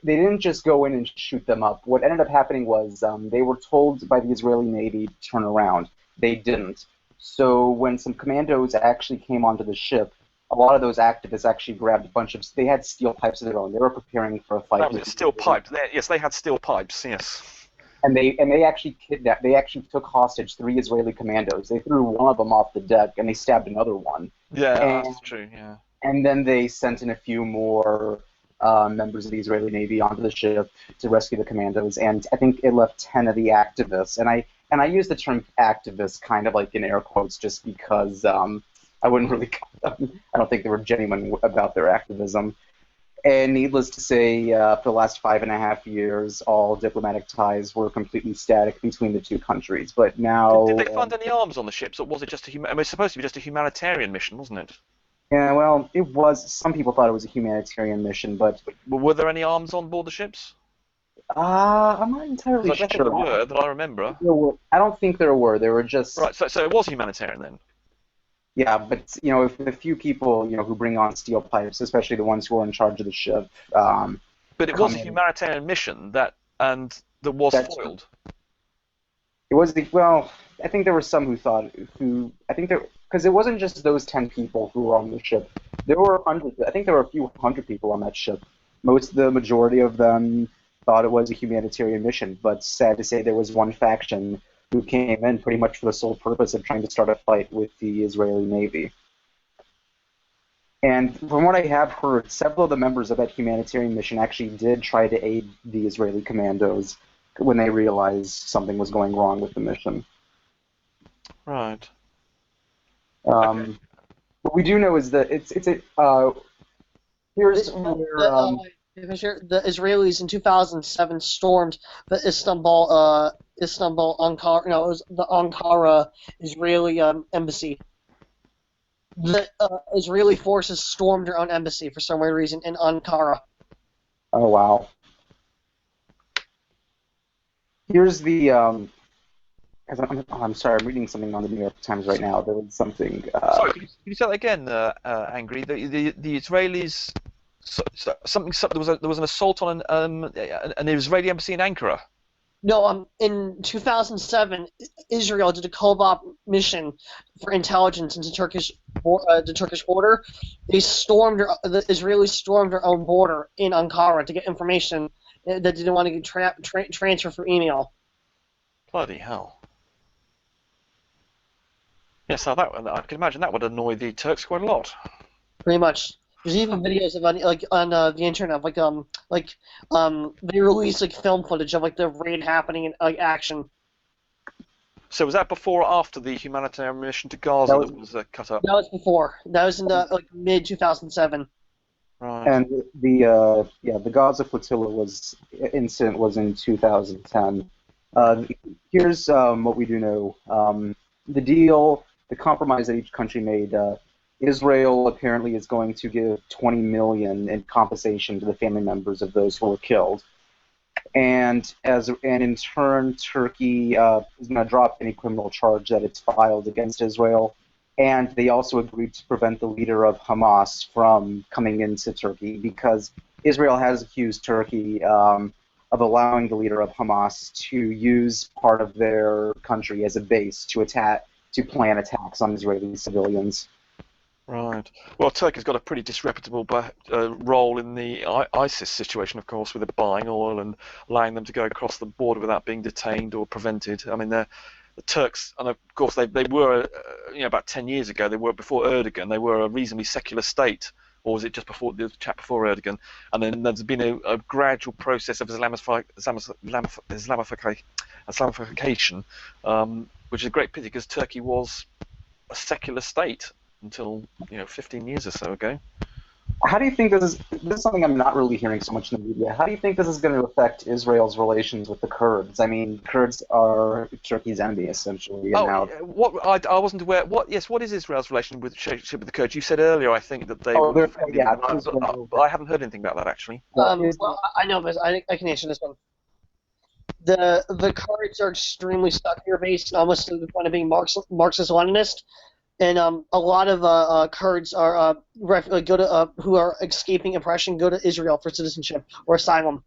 they didn't just go in and shoot them up. What ended up happening was they were told by the Israeli Navy to turn around. They didn't. So when some commandos actually came onto the ship, a lot of those activists actually grabbed a bunch of. They had steel pipes of their own. They were preparing for a fight. That was it, steel pipes. Yes, they had steel pipes. Yes. And they actually kidnapped. They actually took hostage 3 Israeli commandos. They threw one of them off the deck, and they stabbed another one. Yeah, And that's true. Yeah. and then they sent in a few more members of the Israeli Navy onto the ship to rescue the commandos, and I think it left 10 of the activists. And I use the term activists kind of like in air quotes just because I wouldn't really. I don't think they were genuine about their activism. And needless to say, for the last 5.5 years, all diplomatic ties were completely static between the two countries. But now, Did they find any arms on the ships, or was it just a I mean, it's supposed to be just a humanitarian mission, wasn't it? yeah, well, it was. Some people thought it was a humanitarian mission, but Were there any arms on board the ships? I'm not entirely Because I think sure. there were, that I remember. I don't think there were. There were just Right, so it was humanitarian then. yeah, but if a few people who bring on steel pipes, especially the ones who are in charge of the ship, But it was come a in. humanitarian mission that was That's foiled. It was well, I think there were some I think there because it wasn't just those 10 people who were on the ship. There were hundreds. I think there were a few hundred people on that ship. The majority of them thought it was a humanitarian mission, but sad to say, there was one faction who came in pretty much for the sole purpose of trying to start a fight with the Israeli Navy. And from what I have heard, several of the members of that humanitarian mission actually did try to aid the Israeli commandos when they realized something was going wrong with the mission. Right. What we do know is that here's where The Israelis in 2007 stormed the Istanbul Ankara. No, it was the Ankara Israeli embassy. The Israeli forces stormed their own embassy for some weird reason in Ankara. oh wow. Here's the 'cause I'm sorry, I'm reading something on the New York Times right now. There was something. Sorry, can you say that again, Angry? The Israelis. There was an assault on an Israeli embassy in Ankara. No, in 2007, Israel did a co-op mission for intelligence into the Turkish border. The Israelis stormed their own border in Ankara to get information that didn't want to get transferred through email. Bloody hell. Yes, now that I can imagine that would annoy the Turks quite a lot. Pretty much. There's even videos of on the internet they release film footage of the raid happening in action. So was that before or after the humanitarian mission to Gaza that was cut up? That was before. That was in the mid 2007. Right. And the Gaza flotilla incident was in 2010. Here's what we do know. The compromise that each country made. Israel apparently is going to give $20 million in compensation to the family members of those who were killed, and in turn, Turkey is going to drop any criminal charge that it's filed against Israel, and they also agreed to prevent the leader of Hamas from coming into Turkey because Israel has accused Turkey of allowing the leader of Hamas to use part of their country as a base to plan attacks on Israeli civilians. Right. Well, Turkey's got a pretty disreputable role in the ISIS situation, of course, with the buying oil and allowing them to go across the border without being detained or prevented. I mean, the Turks, and of course they were, about 10 years ago, they were before Erdogan, they were a reasonably secular state, or was it just before the chap before Erdogan? And then there's been a gradual process of Islamification, which is a great pity because Turkey was a secular state until 15 years or so ago. How do you think this is something I'm not really hearing so much in the media. How do you think this is going to affect Israel's relations with the Kurds? I mean, Kurds are Turkey's enemy, essentially. And now, what I wasn't aware. What is Israel's relationship with the Kurds? You said earlier, I think, that they were friendly yeah, with them, but I haven't heard anything about that actually. Well, I know, but I can answer this one. The Kurds are extremely secular-based, almost to the point of being Marxist-Leninist. And a lot of Kurds are who are escaping oppression go to Israel for citizenship or asylum.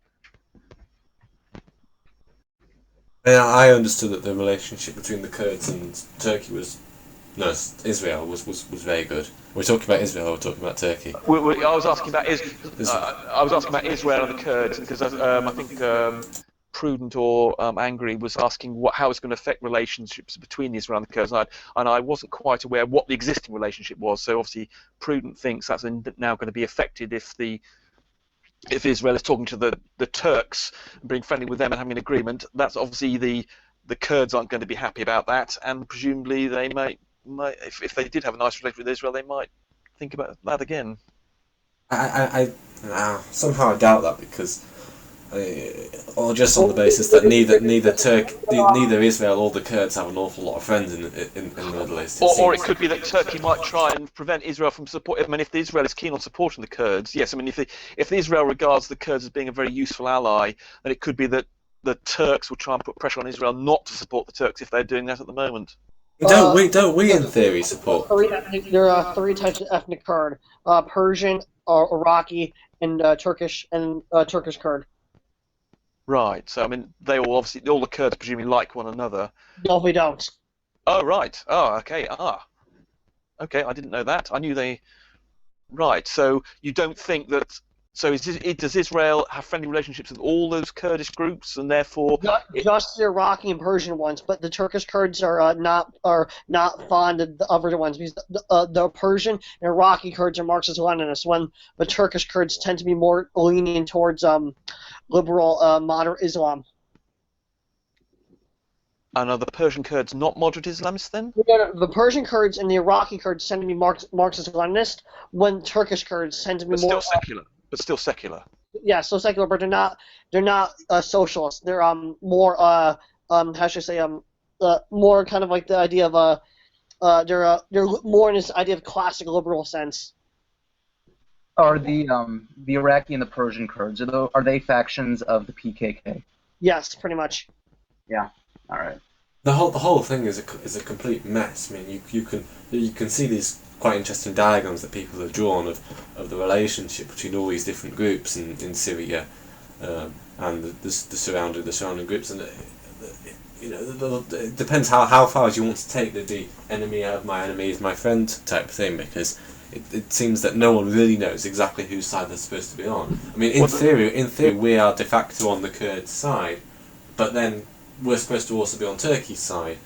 Yeah, I understood that the relationship between the Kurds and Turkey Israel was very good. We're talking about Israel. We're talking about Turkey. I was asking about Israel and the Kurds because I think Prudent or Angry was asking how it's going to affect relationships between Israel and the Kurds, and I wasn't quite aware what the existing relationship was. So obviously, Prudent thinks that's now going to be affected if Israel is talking to the Turks and being friendly with them and having an agreement. That's obviously the Kurds aren't going to be happy about that, and presumably they might if they did have a nice relationship with Israel, they might think about that again. I somehow doubt that because. Or just on the basis that neither Israel or the Kurds have an awful lot of friends in the Middle East. Or it could be that Turkey might try and prevent Israel from support. I mean, if Israel is keen on supporting the Kurds, yes. I mean, if Israel regards the Kurds as being a very useful ally, then it could be that the Turks will try and put pressure on Israel not to support the Turks if they're doing that at the moment. Don't we in theory support? There are three types of ethnic Kurd: Persian, Iraqi, and Turkish Kurd. Right. So I mean, they all the Kurds presumably like one another. No, we don't. Oh right. Oh okay. Okay. I didn't know that. I knew they. Right. So you don't think that. So does Israel have friendly relationships with all those Kurdish groups, and therefore just the Iraqi and Persian ones, but the Turkish Kurds are not fond of the other ones because the Persian and Iraqi Kurds are Marxist-Leninists, when the Turkish Kurds tend to be more lenient towards liberal moderate Islam. And are the Persian Kurds not moderate Islamists then? No, the Persian Kurds and the Iraqi Kurds tend to be Marxist-Leninist, when Turkish Kurds tend to be more secular. But still secular. Yeah, so secular, but they're not socialists. They're more how should I say more kind of like the idea of they're more in this idea of classic liberal sense. Are the Iraqi and the Persian Kurds are they factions of the PKK? Yes, pretty much. Yeah. All right. The whole thing is a complete mess. I mean, you can see these quite interesting diagrams that people have drawn of the relationship between all these different groups in Syria, and the surrounding groups, and it depends how far you want to take the enemy of my enemy is my friend type thing, because it seems that no one really knows exactly whose side they're supposed to be on. I mean, in theory, we are de facto on the Kurds' side, but then we're supposed to also be on Turkey's side.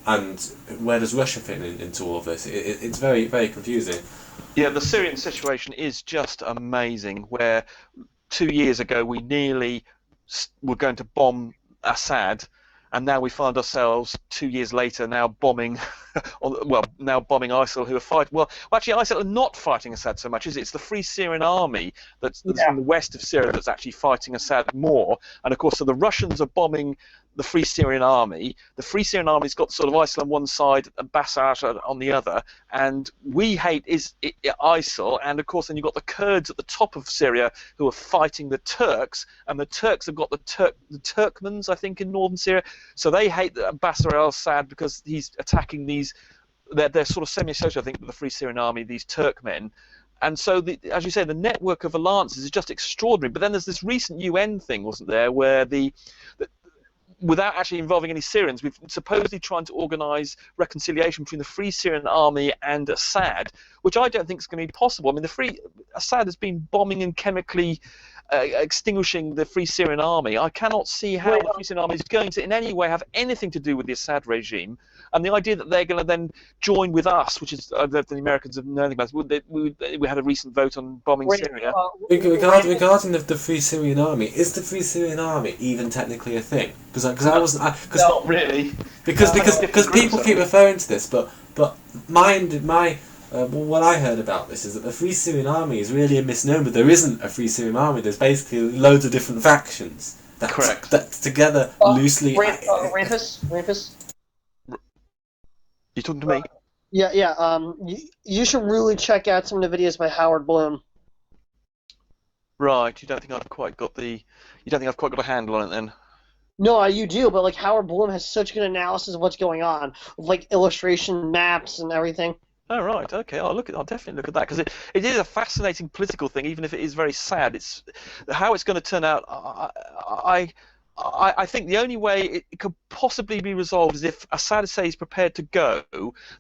And where does Russia fit into all of this? It's very, very confusing. Yeah, the Syrian situation is just amazing, where 2 years ago we nearly were going to bomb Assad, and now we find ourselves 2 years later now bombing ISIL, who are fighting. Well, actually, ISIL are not fighting Assad so much, is it? It's the Free Syrian Army that's from the west of Syria that's actually fighting Assad more. And of course, so the Russians are bombing the Free Syrian Army. The Free Syrian Army's got sort of ISIL on one side and Bashar on the other, and we hate ISIL. And of course, then you've got the Kurds at the top of Syria who are fighting the Turks, and the Turks have got the Turkmens, I think, in northern Syria. So they hate Bashar al-Assad because he's attacking these. They're sort of semi-social, I think, with the Free Syrian Army, these Turkmen. And so, as you say, the network of alliances is just extraordinary. But then there's this recent UN thing, wasn't there, where without actually involving any Syrians. We've supposedly trying to organise reconciliation between the Free Syrian Army and Assad, which I don't think is going to be possible. I mean, Assad has been bombing and chemically extinguishing the Free Syrian Army. I cannot see how the Free Syrian Army is going to in any way have anything to do with the Assad regime. And the idea that they're going to then join with us, which is the Americans have known about, we had a recent vote on bombing Syria. Regarding the Free Syrian Army, is the Free Syrian Army even technically a thing? Because I wasn't. Not really. Because people keep referring to this, but what I heard about this is that the Free Syrian Army is really a misnomer. There isn't a Free Syrian Army. There's basically loads of different factions that together loosely. Rampus. You talking to me? Yeah. You should really check out some of the videos by Howard Bloom. Right. You don't think I've quite got a handle on it then? No, you do, but like Howard Bloom has such good analysis of what's going on, with like illustration maps and everything. Oh right, okay. I'll definitely look at that because it is a fascinating political thing, even if it is very sad. It's how it's going to turn out. I think the only way it could possibly be resolved is if Assad says he's prepared to go,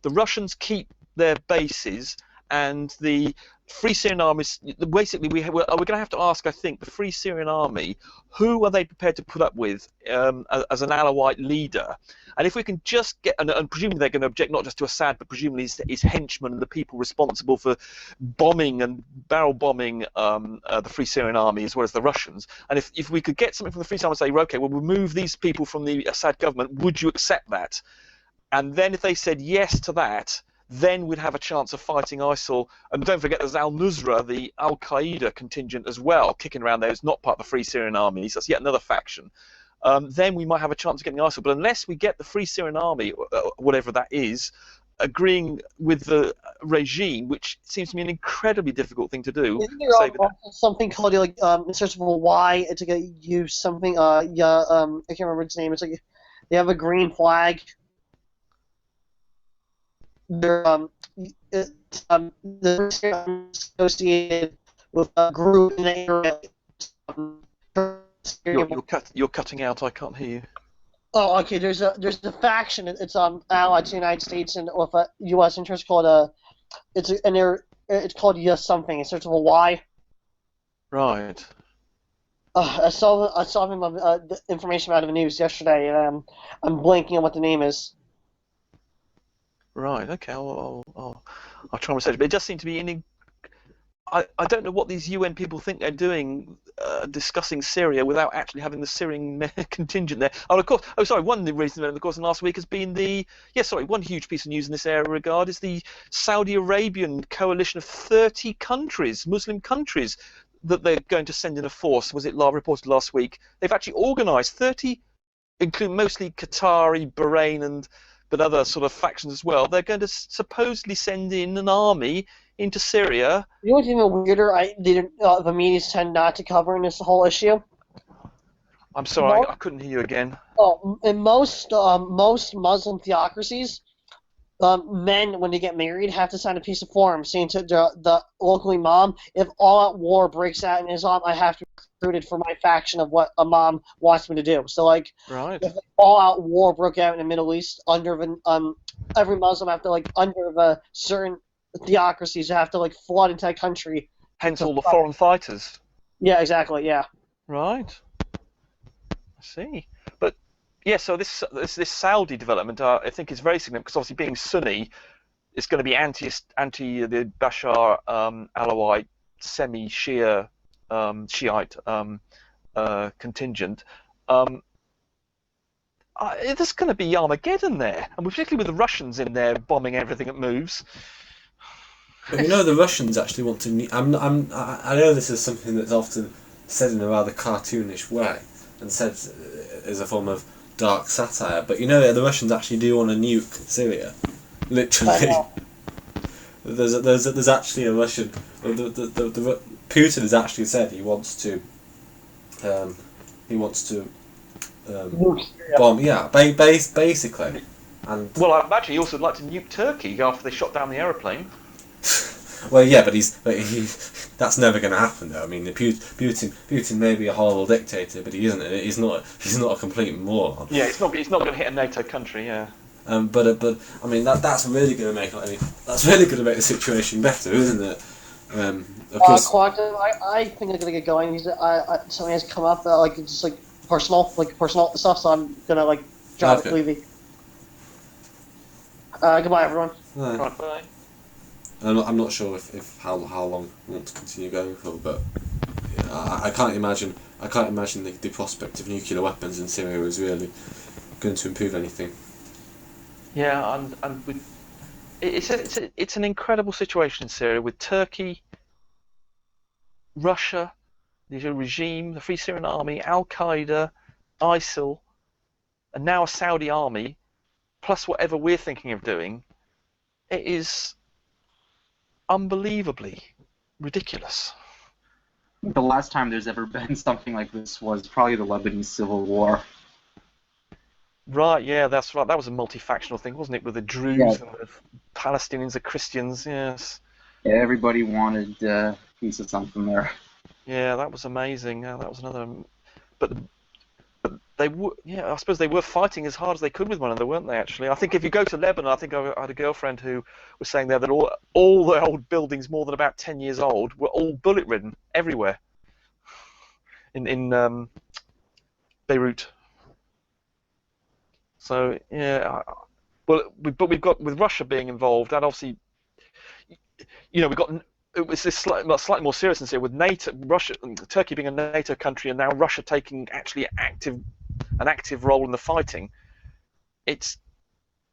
the Russians keep their bases, and the Free Syrian Army. Basically, we're going to have to ask, I think, the Free Syrian Army, who are they prepared to put up with as an Alawite leader? And if we can just get, and presumably they're going to object not just to Assad, but presumably his henchmen and the people responsible for bombing and barrel bombing the Free Syrian Army as well as the Russians. And if we could get something from the Free Syrian Army and say, okay, we'll remove these people from the Assad government, would you accept that? And then if they said yes to that, then we'd have a chance of fighting ISIL. And don't forget, there's Al-Nusra, the Al-Qaeda contingent as well, kicking around there. It's not part of the Free Syrian Army. So that's yet another faction. Then we might have a chance of getting ISIL. But unless we get the Free Syrian Army, whatever that is, agreeing with the regime, which seems to me an incredibly difficult thing to do. Isn't there something called like in search of a Y? It's like a use something. I can't remember its name. It's like they have a green flag. They're associated with a group in the area. You're cutting out. I can't hear you. Oh, okay. There's a faction. It's allied to the United States and with a U.S. interest called it's called Yes something. It starts with a Y. Right. I saw the information out of the news yesterday, and I'm blanking on what the name is. Right. Okay. I'll try and research. But it does seem to be I don't know what these UN people think they're doing, discussing Syria without actually having the Syrian contingent there. Oh, of course. Oh, sorry. One reason, of course, in last week has been one huge piece of news in this area regard is the Saudi Arabian coalition of 30 countries, Muslim countries, that they're going to send in a force. Was it reported last week? They've actually organised 30, including mostly Qatari, Bahrain, but other sort of factions as well. They're going to supposedly send in an army into Syria. You know what's even weirder? The media tend not to cover in this whole issue. I'm sorry, I couldn't hear you again. Oh, in most Muslim theocracies, men, when they get married, have to sign a piece of form saying to the local imam, if all-out war breaks out in Islam, I have to be recruited for my faction of what imam wants me to do. So, like, right. If all-out war broke out in the Middle East, every Muslim have to, like, under the certain theocracies, have to, like, flood into that country. Hence all the foreign fighters. Yeah, exactly, yeah. Right. I see. But yeah, so this Saudi development, I think, is very significant because obviously being Sunni, it's going to be anti the Bashar Alawite semi-Shia Shiite contingent. There's going to be Armageddon there, and particularly with the Russians in there bombing everything that moves. But you know, the Russians actually want to. I know this is something that's often said in a rather cartoonish way and said as a form of dark satire. But you know, the Russians actually do want to nuke Syria, literally. There's actually a Russian. Putin has actually said he wants to bomb. Yeah, basically. And well, I imagine he also would like to nuke Turkey after they shot down the aeroplane. Well, yeah, but that's never going to happen, though. I mean, Putin may be a horrible dictator, but he isn't. He's not a complete moron. Yeah, it's not going to hit a NATO country. Yeah. But I mean that's really going to make the situation better, isn't it? Of course. Quantum, I think they're gonna get going. Something has come up that like it's just like personal stuff. So I'm gonna like drop it, Levy. Goodbye, everyone. No. Right, bye. I'm not sure if how long we want to continue going for, but yeah, I can't imagine the prospect of nuclear weapons in Syria is really going to improve anything. Yeah, and with it's an incredible situation in Syria with Turkey, Russia, the regime, the Free Syrian Army, Al Qaeda, ISIL, and now a Saudi army, plus whatever we're thinking of doing. It is unbelievably ridiculous. The last time there's ever been something like this was probably the Lebanese Civil War. Right, yeah, that's right. That was a multi-factional thing, wasn't it? With the Druze and the Palestinians, the Christians, yes. Yeah, everybody wanted a piece of something there. Yeah, that was amazing. Yeah, that was another. But they were, yeah, I suppose they were fighting as hard as they could with one another, weren't they? Actually, I think if you go to Lebanon, I think I had a girlfriend who was saying there that all the old buildings more than about 10 years old were all bullet-ridden everywhere. In Beirut. So yeah, but we've got with Russia being involved, and obviously, we've got it was this slightly more serious than here with NATO, Russia, Turkey being a NATO country, and now Russia taking actually an active role in the fighting. It's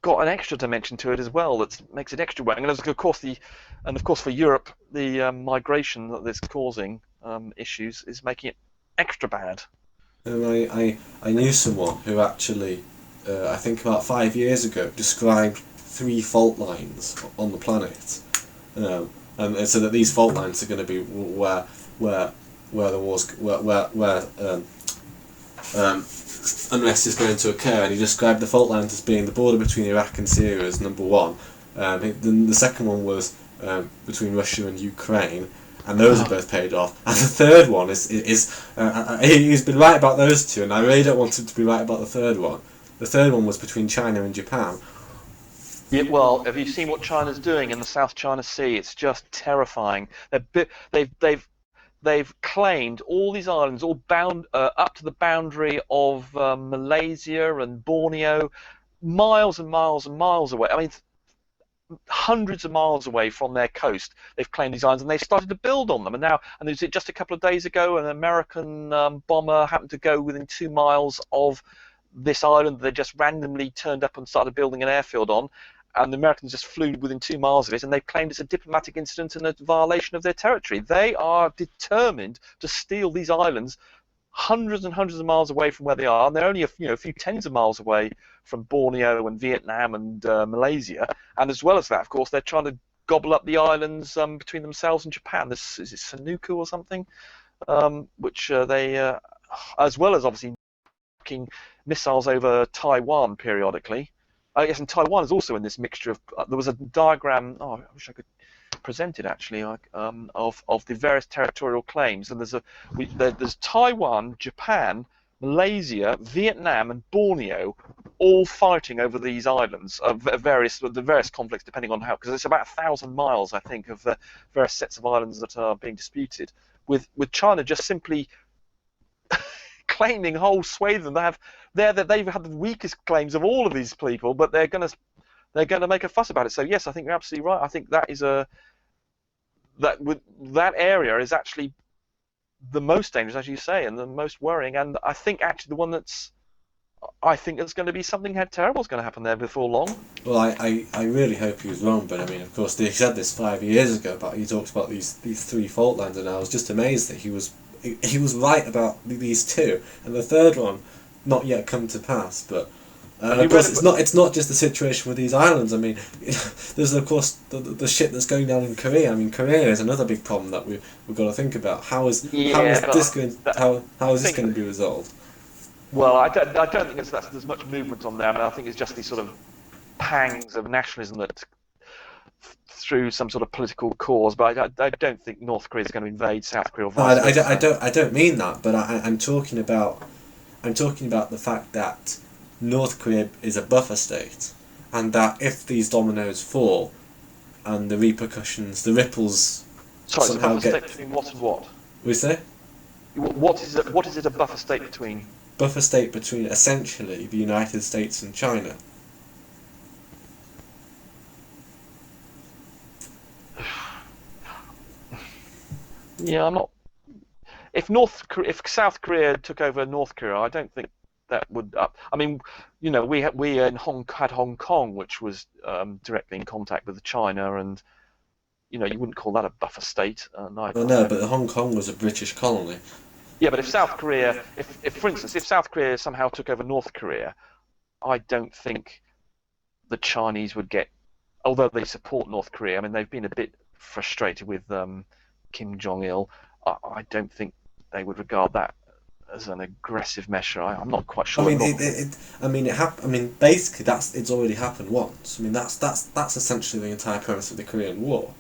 got an extra dimension to it as well that makes it extra worrying. And of course for Europe, the migration that it's causing issues is making it extra bad. I knew someone who actually. I think about 5 years ago, described 3 fault lines on the planet, and so that these fault lines are going to be where the wars where unrest is going to occur, and he described the fault lines as being the border between Iraq and Syria as number 1. Then the second one was between Russia and Ukraine. And those are both paid off. And the third one is he's been right about those 2, and I really don't want him to be right about the third one. The third one was between China and Japan. Yeah, well, have you seen what China's doing in the South China Sea? It's just terrifying. They've claimed all these islands, all bound up to the boundary of Malaysia and Borneo, miles and miles and miles away. I mean, hundreds of miles away from their coast. They've claimed these islands, and they've started to build on them. And was it just a couple of days ago, an American bomber happened to go within 2 miles of this island they just randomly turned up and started building an airfield on, and the Americans just flew within 2 miles of it, and they've claimed it's a diplomatic incident and a violation of their territory. They are determined to steal these islands hundreds and hundreds of miles away from where they are, and they're only a few tens of miles away from Borneo and Vietnam and Malaysia. And as well as that, of course, they're trying to gobble up the islands between themselves and Japan. Is it Senkaku or something? Which they, as well as obviously missiles over Taiwan periodically. Yes, and Taiwan is also in this mixture of. There was a diagram. Oh, I wish I could present it actually. Of the various territorial claims, and there's Taiwan, Japan, Malaysia, Vietnam, and Borneo, all fighting over these islands of the various conflicts, depending on how. Because it's about 1,000 miles, I think, of various sets of islands that are being disputed. With China just simply claiming whole swathe of them. They've had the weakest claims of all of these people, but they're going to make a fuss about it. So yes, I think you're absolutely right. I think that area is actually the most dangerous, as you say, and the most worrying. And I think actually the one that's going to be something terrible is going to happen there before long. Well, I really hope he was wrong, but I mean, of course, he said this 5 years ago. But he talked about these 3 fault lines, and I was just amazed that he was right about these 2, and the third one not yet come to pass. But of course, it's not just the situation with these islands. I mean, there's of course the shit that's going down in Korea. I mean, Korea is another big problem that we've got to think about. How is this going to be resolved? Well, I don't think there's much movement on there. I mean, I think it's just these sort of pangs of nationalism that through some sort of political cause, but I don't think North Korea is going to invade South Korea or No, vice I versa. I don't mean that, but I'm talking about the fact that North Korea is a buffer state, and that if these dominoes fall, and the repercussions, the ripples Sorry, it's a somehow buffer get. state between what and what? We say What is it? What is it a buffer state between? buffer state between essentially the United States and China. Yeah, I'm not. If South Korea took over North Korea, I don't think that would. I mean, we had Hong Kong, which was directly in contact with China, and you wouldn't call that a buffer state. Well, no, but Hong Kong was a British colony. Yeah, but if South Korea, if for instance, if South Korea somehow took over North Korea, I don't think the Chinese would get. Although they support North Korea, I mean they've been a bit frustrated with Kim Jong Il. I don't think they would regard that as an aggressive measure. I'm not quite I sure. mean, I mean, basically, it's already happened once. I mean, that's essentially the entire premise of the Korean War.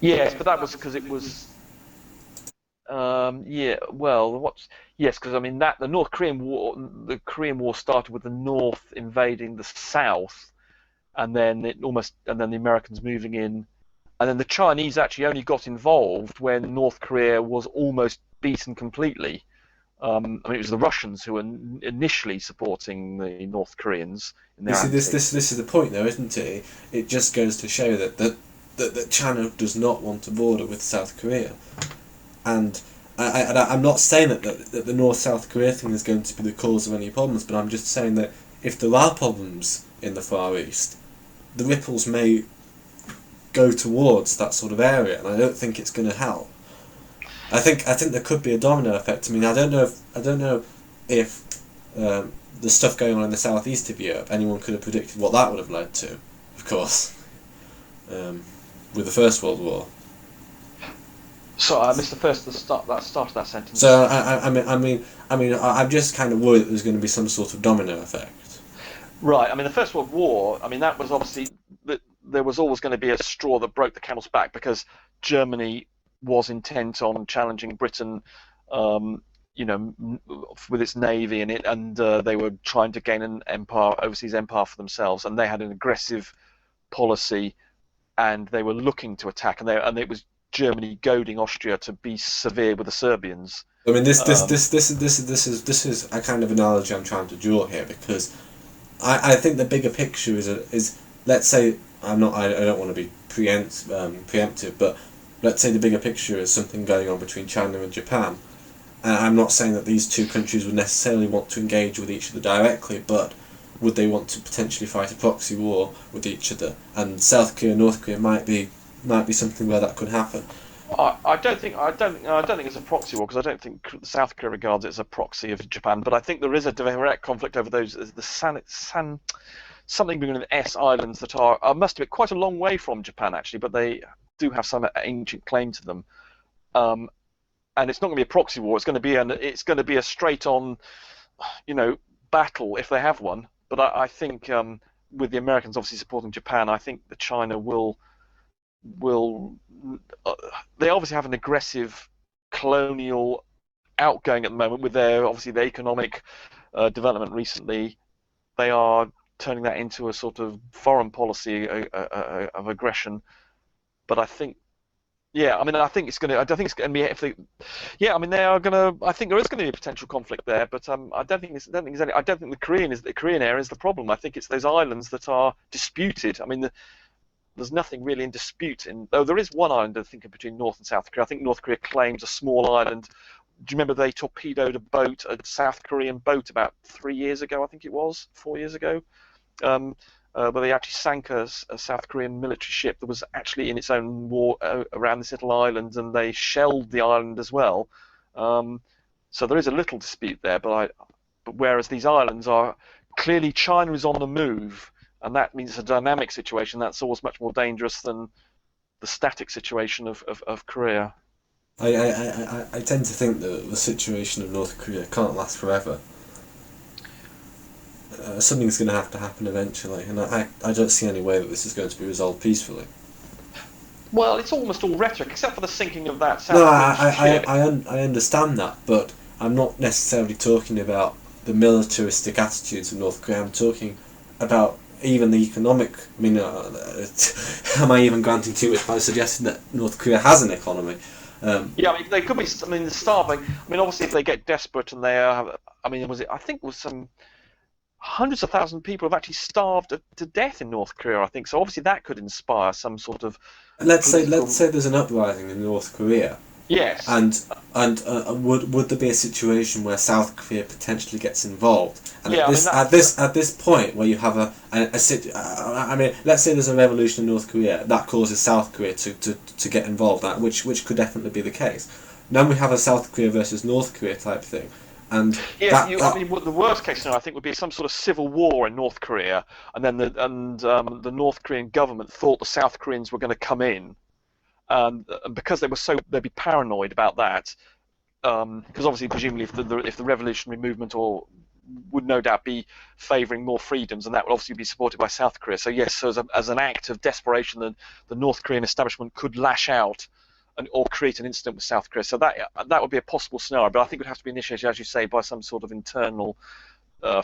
Yes, but that was because it was. Yeah, well, yes, because I mean that the Korean War started with the North invading the South, and then the Americans moving in, and then the Chinese actually only got involved when North Korea was almost beaten completely. I mean, it was the Russians who were initially supporting the North Koreans in You their see, antics. this is the point, though, isn't it? It just goes to show that China does not want to border with South Korea, and I'm not saying that the North-South Korea thing is going to be the cause of any problems, but I'm just saying that if there are problems in the Far East, the ripples may go towards that sort of area, and I don't think it's going to help. I think there could be a domino effect. I mean, I don't know if the stuff going on in the southeast of Europe, anyone could have predicted what that would have led to, of course, with the First World War. So I missed the start of that sentence. So I'm just kind of worried that there's going to be some sort of domino effect. Right. I mean, the First World War. I mean, that was obviously that there was always going to be a straw that broke the camel's back because Germany was intent on challenging Britain, with its navy and they were trying to gain an overseas empire for themselves, and they had an aggressive policy, and they were looking to attack, and it was Germany goading Austria to be severe with the Serbians. I mean, this is a kind of analogy I'm trying to draw here, because I think the bigger picture is let's say I don't want to be preemptive, but let's say the bigger picture is something going on between China and Japan. And I'm not saying that these two countries would necessarily want to engage with each other directly, but would they want to potentially fight a proxy war with each other? And South Korea, North Korea might be something where that could happen. I don't think it's a proxy war, because I don't think South Korea regards it as a proxy of Japan. But I think there is a direct conflict over something beginning with S islands that must be quite a long way from Japan actually, but they do have some ancient claim to them. And it's not going to be a proxy war. It's going to be a straight on, battle if they have one. But I think with the Americans obviously supporting Japan, I think that China will they obviously have an aggressive colonial outgoing at the moment with their obviously the economic development recently. They are turning that into a sort of foreign policy of aggression. But I think, yeah, I mean, I think it's going to be if they, yeah, I mean, they are going to. I think there is going to be a potential conflict there, but I don't think the Korean area is the problem. I think it's those islands that are disputed. I mean, there's nothing really in dispute though there is one island I think between North and South Korea. I think North Korea claims a small island. Do you remember they torpedoed a South Korean boat about 3 years ago? I think it was 4 years ago. Where they actually sank a South Korean military ship that was actually in its own war around this little island, and they shelled the island as well. So there is a little dispute there, but whereas these islands are clearly China is on the move, and that means it's a dynamic situation. That's always much more dangerous than the static situation of Korea. I tend to think that the situation of North Korea can't last forever. something's going to have to happen eventually, and I don't see any way that this is going to be resolved peacefully. Well, it's almost all rhetoric, except for the sinking of that No, South Korean ship. I understand that, but I'm not necessarily talking about the militaristic attitudes of North Korea. I'm talking about even the economic. I mean, am I even granting too much by suggesting that North Korea has an economy? Yeah, I mean, they could be. I mean, they're starving. I mean, obviously, if they get desperate and they have, I mean, was it? I think it was some hundreds of thousands of people have actually starved to death in North Korea. I think so. Obviously, that could inspire some sort of Let's political. say there's an uprising in North Korea. Yes. And would there be a situation where South Korea potentially gets involved? And Yeah, I mean at this point where you have I mean, let's say there's a revolution in North Korea that causes South Korea to get involved, which could definitely be the case. Then we have a South Korea versus North Korea type thing, and Yeah, I mean, the worst case scenario I think would be some sort of civil war in North Korea, and then the North Korean government thought the South Koreans were going to come in, and because they'd be paranoid about that, because obviously, presumably, if the revolutionary movement or would no doubt be favouring more freedoms, and that would obviously be supported by South Korea. So yes, so as an act of desperation, the North Korean establishment could lash out or create an incident with South Korea. So that would be a possible scenario, but I think it would have to be initiated, as you say, by some sort of internal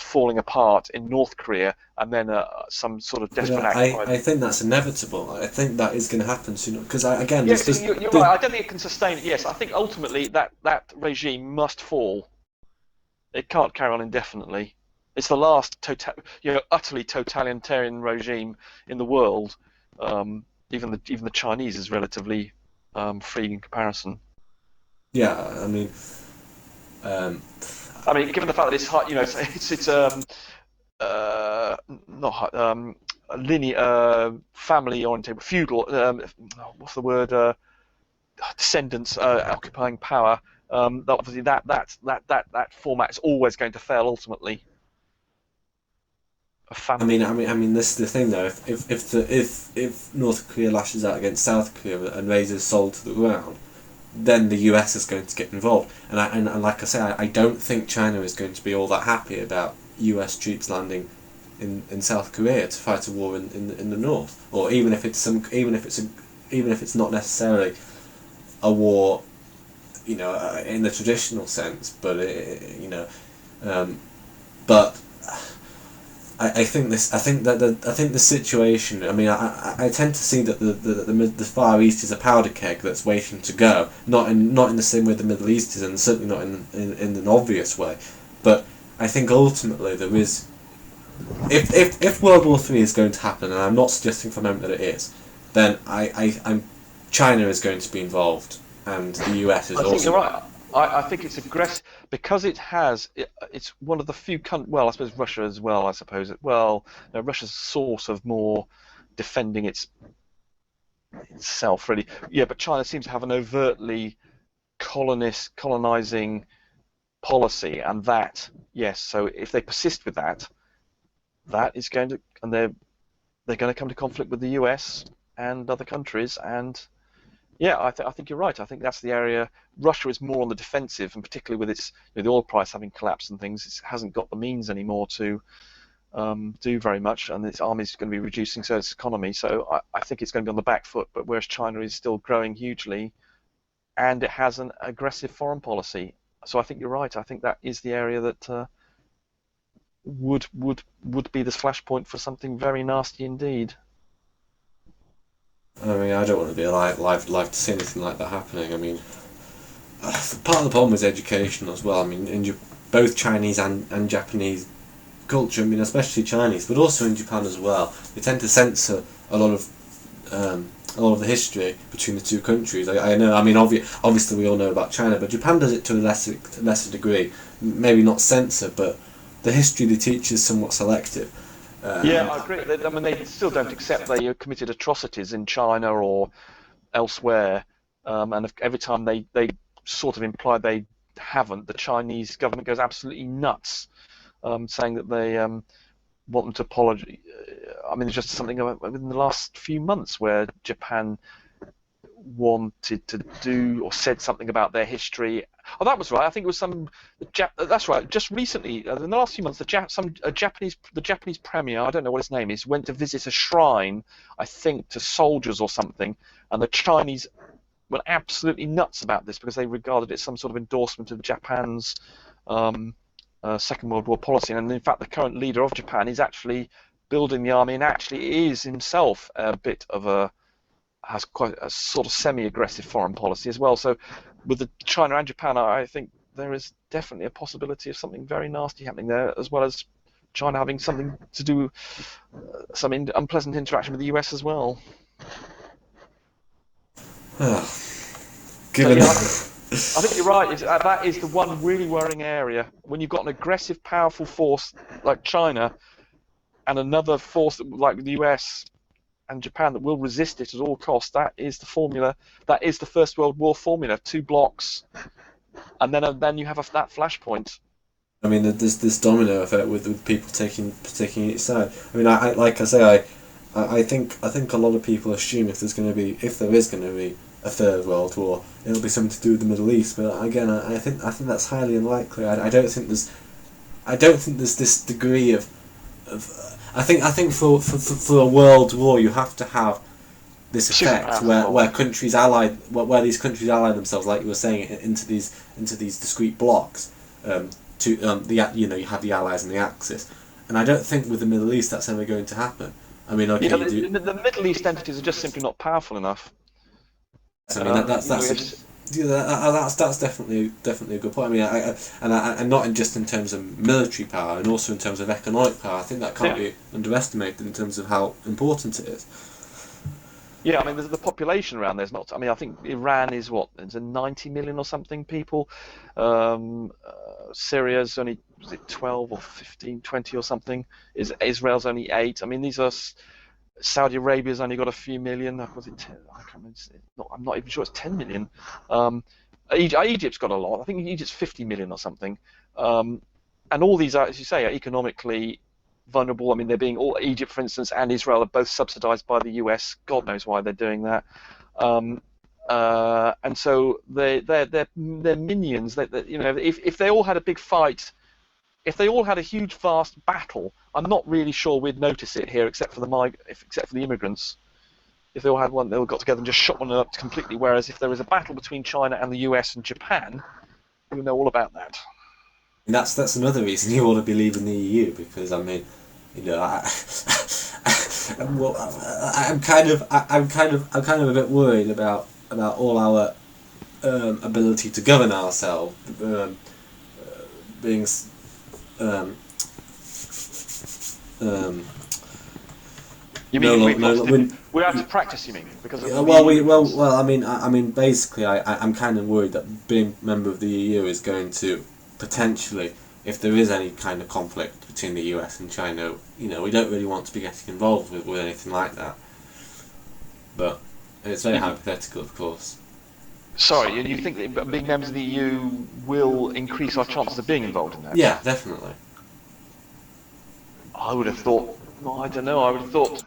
falling apart in North Korea, and then some sort of desperate act. I think that's inevitable. I think that is going to happen soon because again, Yes, you're right. I don't think it can sustain it. Yes, I think ultimately that regime must fall. It can't carry on indefinitely. It's the last utterly totalitarian regime in the world. Even the Chinese is relatively free in comparison. Yeah, I mean, Given the fact that it's hard, it's not hard, linear, family oriented, feudal. What's the word? Descendants occupying power. Obviously, that format is always going to fail ultimately. A family. This is the thing though. If North Korea lashes out against South Korea and raises Seoul to the ground, then the US is going to get involved. And like I say, I don't think China is going to be all that happy about US troops landing in South Korea to fight a war in the north, or even if it's not necessarily a war, in the traditional sense, but but I think the situation. I mean, I tend to see that the Far East is a powder keg that's waiting to go. Not in the same way the Middle East is, and certainly not in an obvious way. But I think ultimately there is. If World War III is going to happen, and I'm not suggesting for a moment that it is, then I'm China is going to be involved, and the US is I also. think you're right. I think it's aggressive because it's one of the few well, I suppose Russia as well. I suppose Russia's sort of more defending itself really. Yeah, but China seems to have an overtly colonizing policy, and that yes. So if they persist with that, that is going to, and they're going to come to conflict with the US and other countries, and yeah, I think you're right. I think that's the area. Russia is more on the defensive, and particularly with its the oil price having collapsed and things, it hasn't got the means anymore to do very much, and its army is going to be reducing, so its economy. So I think it's going to be on the back foot. But whereas China is still growing hugely, and it has an aggressive foreign policy. So I think you're right. I think that is the area that would be the flashpoint for something very nasty indeed. I mean, I don't want to be alive to see anything like that happening. I mean, part of the problem is education as well. I mean, in both Chinese and Japanese culture, I mean, especially Chinese, but also in Japan as well, they tend to censor a lot of the history between the two countries. I know. I mean, obviously we all know about China, but Japan does it to a lesser degree. Maybe not censor, but the history they teach is somewhat selective. Yeah, I agree. I mean, they still don't accept they committed atrocities in China or elsewhere, and every time they sort of imply they haven't, the Chinese government goes absolutely nuts, saying that they want them to apologize. I mean, there's just something within the last few months where Japan wanted to do or said something about their history. Oh, that was right. I think it was some. That's right. Just recently, in the last few months, the Japanese premier, I don't know what his name is, went to visit a shrine, I think, to soldiers or something, and the Chinese were absolutely nuts about this because they regarded it as some sort of endorsement of Japan's Second World War policy. And in fact, the current leader of Japan is actually building the army and actually is himself a bit of has quite a sort of semi-aggressive foreign policy as well. So with the China and Japan, I think there is definitely a possibility of something very nasty happening there, as well as China having something to do, some unpleasant interaction with the US as well. Given I think you're right. That is the one really worrying area. When you've got an aggressive, powerful force like China and another force like the US and Japan that will resist it at all costs, that is the formula. That is the First World War formula. 2 blocks, and then you have that flashpoint. I mean, there's this domino effect with people taking each side. I mean, I think a lot of people assume if there is going to be a third world war, it'll be something to do with the Middle East. But again, I think that's highly unlikely. I don't think there's this degree of I think for a world war you have to have this effect where countries where these countries ally themselves, like you were saying, into these discrete blocks. You have the Allies and the Axis, and I don't think with the Middle East that's ever going to happen. I mean, okay, the Middle East entities are just simply not powerful enough. I mean, that's definitely a good point. I mean, and not just in terms of military power, and also in terms of economic power. I think that can't be underestimated in terms of how important it is. Yeah, I mean, the population around there's not. I mean, I think Iran is it's 90 million or something people. Syria's only 12 or 15, 20 or something. Israel's only 8. I mean, these are. Saudi Arabia's only got a few million. Was it 10? I can't remember. I'm not even sure it's 10 million. Egypt's got a lot. I think Egypt's 50 million or something. And all these are, as you say, are economically vulnerable. I mean, Egypt, for instance, and Israel are both subsidized by the US. God knows why they're doing that. And so they're minions. If they all had a big fight. If they all had a huge, vast battle, I'm not really sure we'd notice it here, except for the immigrants. If they all had one, they all got together and just shot one up completely. Whereas if there was a battle between China and the US and Japan, we would know all about that. And that's another reason you ought to believe in the EU, because I mean, I'm kind of a bit worried about all our ability to govern ourselves being. You mean we have to practice? You mean because I mean, basically, I'm kind of worried that being a member of the EU is going to potentially, if there is any kind of conflict between the US and China, we don't really want to be getting involved with anything like that. But it's very hypothetical, of course. Sorry, and you think that being members of the EU will increase our chances of being involved in that? Yeah, definitely. I would have thought. I don't know. I would have thought.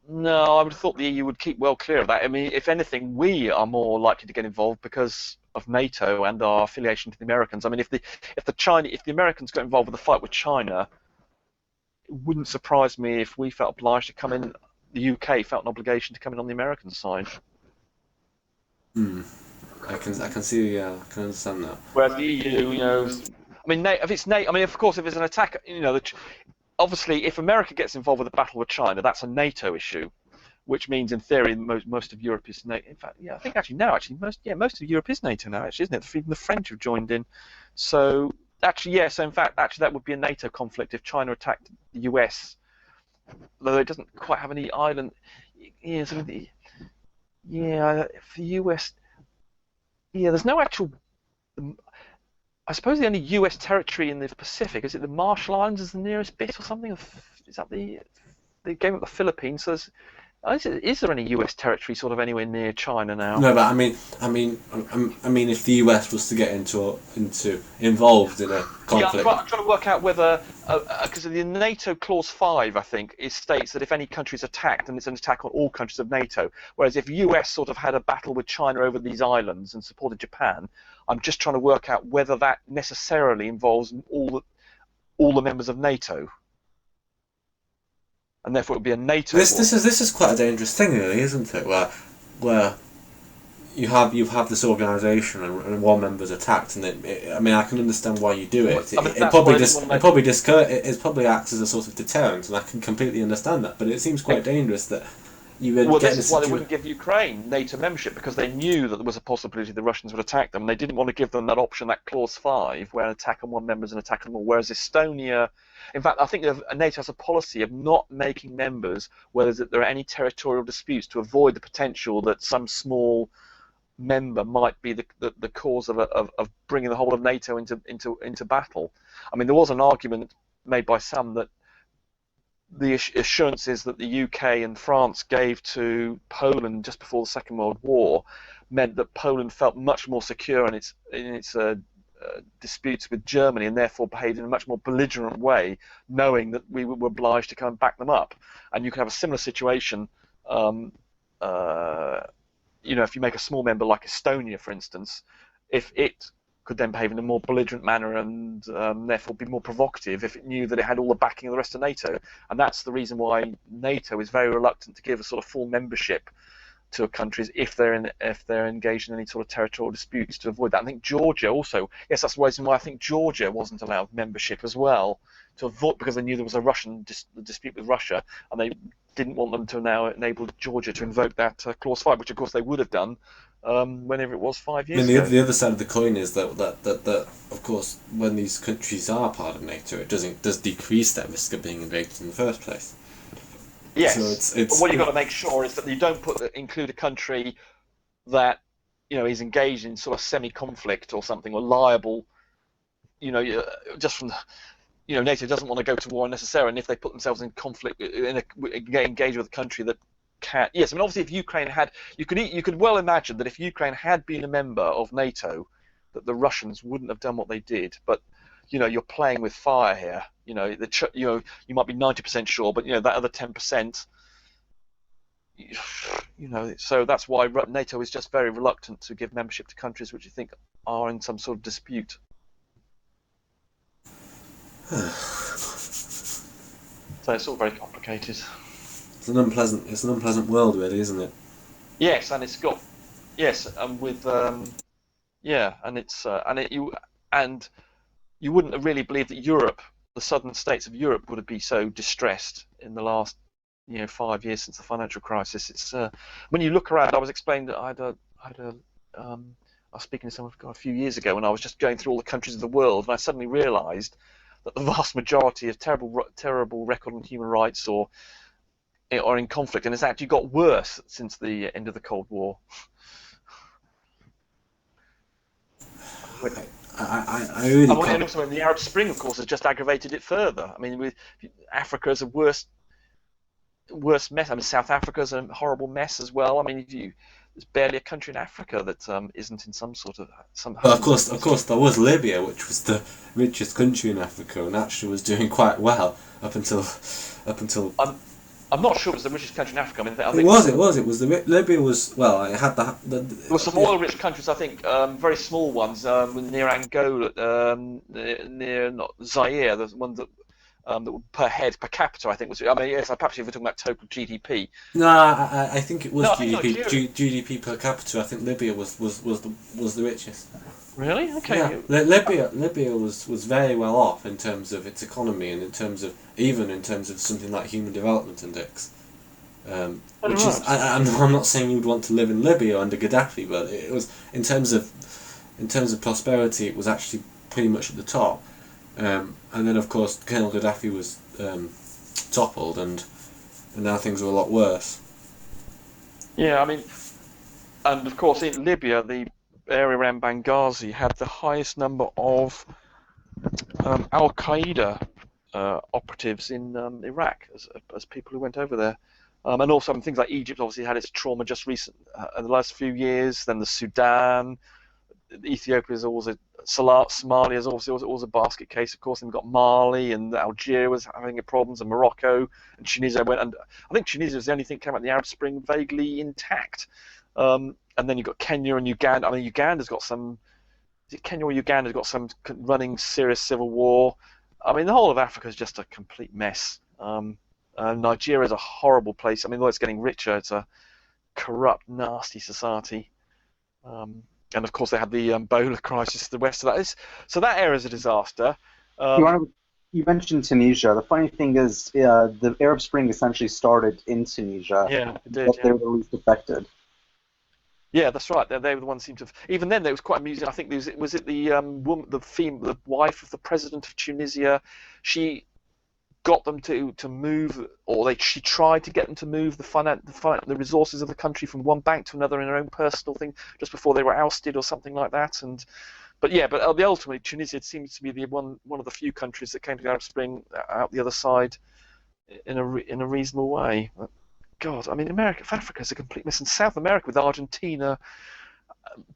No, I would have thought the EU would keep well clear of that. I mean, if anything, we are more likely to get involved because of NATO and our affiliation to the Americans. I mean, if the Americans got involved with the fight with China, it wouldn't surprise me if we felt obliged to come in. The UK felt an obligation to come in on the American side. I can see. I can understand that. Whereas the EU, I mean, if it's NATO, I mean, of course, if it's an attack, obviously, if America gets involved with the battle with China, that's a NATO issue, which means, in theory, most of Europe is NATO. In fact, I think most of Europe is NATO now, actually, isn't it? Even the French have joined in. So so in fact, that would be a NATO conflict if China attacked the US, though it doesn't quite have any island. For the US, there's no actual. I suppose the only US territory in the Pacific is it the Marshall Islands is the nearest bit or something. Is that they gave up the Philippines? So Is there any US territory sort of anywhere near China now? No, but I mean, if the US was to get involved in a Yeah, conflict. I'm trying to work out whether, because the NATO Clause 5, I think, it states that if any country is attacked, then it's an attack on all countries of NATO. Whereas if US sort of had a battle with China over these islands and supported Japan, I'm just trying to work out whether that necessarily involves all the members of NATO, and therefore it would be a NATO war. This is quite a dangerous thing, really, isn't it? Where you have this organisation and one member's attacked, and I mean, I can understand why you do it. It probably acts as a sort of deterrent, and I can completely understand that. But it seems quite dangerous that you would Well, get this is why they wouldn't give Ukraine NATO membership, because they knew that there was a possibility the Russians would attack them, and they didn't want to give them that option, that Clause 5, where an attack on one member is an attack on all. Whereas Estonia, in fact, I think NATO has a policy of not making members where there are any territorial disputes to avoid the potential that some small member might be the cause of bringing the whole of NATO into battle. I mean, there was an argument made by some that the assurances that the UK and France gave to Poland just before the Second World War meant that Poland felt much more secure in its disputes with Germany, and therefore behaved in a much more belligerent way, knowing that we were obliged to come and back them up. And you could have a similar situation, if you make a small member like Estonia, for instance, if it could then behave in a more belligerent manner and therefore be more provocative if it knew that it had all the backing of the rest of NATO. And that's the reason why NATO is very reluctant to give a sort of full membership to countries if they're engaged in any sort of territorial disputes, to avoid that. I think Georgia also, yes, that's the reason why I think Georgia wasn't allowed membership as well, to avoid, because they knew there was a Russian dispute with Russia, and they didn't want them to now enable Georgia to invoke that Clause 5, which of course they would have done whenever it was 5 years ago. The other side of the coin is that of course, when these countries are part of NATO, it does decrease that risk of being invaded in the first place. Yes, but what you've got to make sure is that you don't include a country that is engaged in sort of semi-conflict or something, or liable, just from NATO doesn't want to go to war unnecessarily, and if they put themselves in conflict, engage with a country that can. Yes, I mean, obviously, if Ukraine had, you could well imagine that if Ukraine had been a member of NATO, that the Russians wouldn't have done what they did. But you're playing with fire here. You might be 90% sure, but that other 10%. So that's why NATO is just very reluctant to give membership to countries which you think are in some sort of dispute. So it's all very complicated. It's an unpleasant world, really, isn't it? Yes, and it's got and with and you wouldn't really believe that Europe, the southern states of Europe, would be so distressed in the last 5 years since the financial crisis. It's when you look around. I was explaining that I was speaking to someone a few years ago, and I was just going through all the countries of the world, and I suddenly realised that the vast majority of terrible record on human rights are in conflict, and it's actually got worse since the end of the Cold War. I really can't. And also, the Arab Spring, of course, has just aggravated it further. I mean, Africa's a worst mess. I mean, South Africa's a horrible mess as well. I mean, there's barely a country in Africa that isn't in some sort of Well, of course, there was Libya, which was the richest country in Africa, and actually was doing quite well up until. I'm not sure it was the richest country in Africa. I mean, It was Libya was, well, it had the there were some oil-rich countries, I think, very small ones near Angola, near not Zaire. There's one that per capita, I think was. I mean, yes, perhaps if we're talking about total GDP. No, I think it was No, GDP per capita. I think Libya was the richest. Really? Okay. Yeah. Libya was very well off in terms of its economy, and in terms of something like Human Development Index. Which is, I'm not saying you'd want to live in Libya under Gaddafi, but it was in terms of prosperity, it was actually pretty much at the top. And then of course Colonel Gaddafi was toppled, and now things are a lot worse. Yeah, I mean, and of course in Libya, the area around Benghazi had the highest number of Al Qaeda operatives in Iraq as people who went over there. And also things like Egypt obviously had its trauma just in the last few years. Then the Sudan, Ethiopia is always Somalia is always a basket case, of course. And we've got Mali and Algeria was having problems, and Morocco and Tunisia went. And I think Tunisia was the only thing that came out of the Arab Spring vaguely intact. And then you've got Kenya and Uganda. I mean, Uganda's got some. Is it Kenya or Uganda's got some running serious civil war? I mean, the whole of Africa is just a complete mess. Nigeria is a horrible place. I mean, although it's getting richer, it's a corrupt, nasty society. And of course, they had the Ebola crisis to the west of that. So that area is a disaster. You mentioned Tunisia. The funny thing is, the Arab Spring essentially started in Tunisia. Yeah, it did. But they were the least affected. Yeah, that's right. They were the ones who seemed to. Even then, it was quite amusing. I think was it the woman, the wife of the president of Tunisia. She got them to move, or she tried to get them to move the resources of the country from one bank to another in her own personal thing, just before they were ousted or something like that. But ultimately Tunisia seems to be the one of the few countries that came to the Arab Spring out the other side in a reasonable way. But God, I mean, Africa is a complete mess. In South America with Argentina,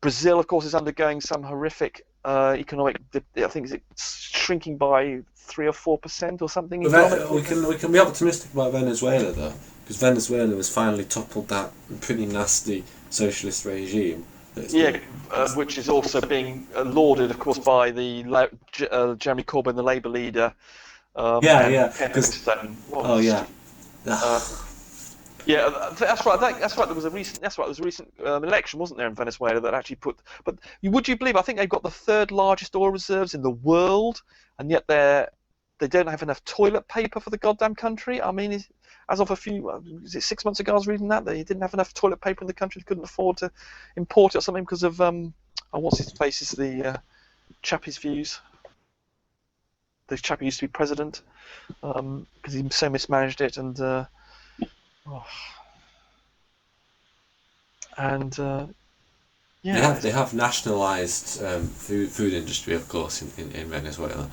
Brazil, of course, is undergoing some horrific economic. I think it's shrinking by 3 or 4% or something. We can be optimistic about Venezuela though, because Venezuela has finally toppled that pretty nasty socialist regime. Which is also being lauded, of course, by the Jeremy Corbyn, the Labour leader. Because yeah, that's right. That's right. There was a recent election, wasn't there, in Venezuela that actually put. But would you believe? I think they've got the third largest oil reserves in the world, and yet they don't have enough toilet paper for the goddamn country. I mean, as of is it 6 months ago I was reading that they didn't have enough toilet paper in the country. They couldn't afford to import it or something because of what's his face is the chappie's views. The chappie used to be president because he so mismanaged it and. They have nationalised food industry, of course, in Venezuela.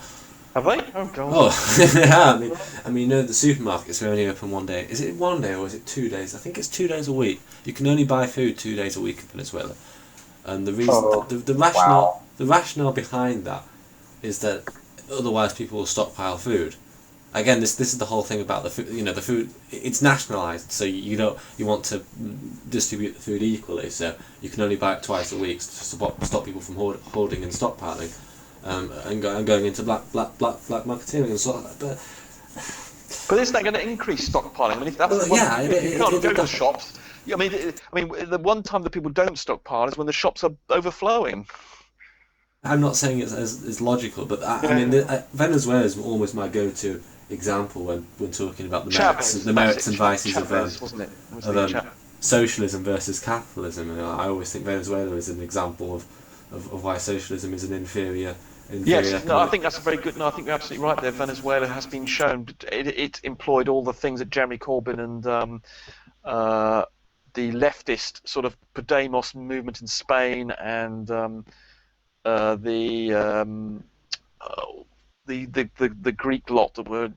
Have they? Oh God. Oh, yeah. I mean, the supermarkets are only open one day. Is it 1 day or is it 2 days? I think it's 2 days a week. You can only buy food 2 days a week in Venezuela, and the reason, the rationale behind that is that otherwise people will stockpile food. Again, this is the whole thing about the food. The food, it's nationalised, so you want to distribute the food equally. So you can only buy it twice a week to stop people from hoarding and stockpiling, and going into black marketing and sort of. But isn't that going to increase stockpiling? I mean, if that's you can't go to the shops. I mean, the one time that people don't stockpile is when the shops are overflowing. I'm not saying it's logical, but I mean, Venezuela is almost my go-to example when talking about the merits and vices of socialism versus capitalism. And I always think Venezuela is an example of why socialism is an inferior. Yes, no, I think that's a very good. No, I think you're absolutely right there. Venezuela has been shown it employed all the things that Jeremy Corbyn and the leftist sort of Podemos movement in Spain and the Greek lot that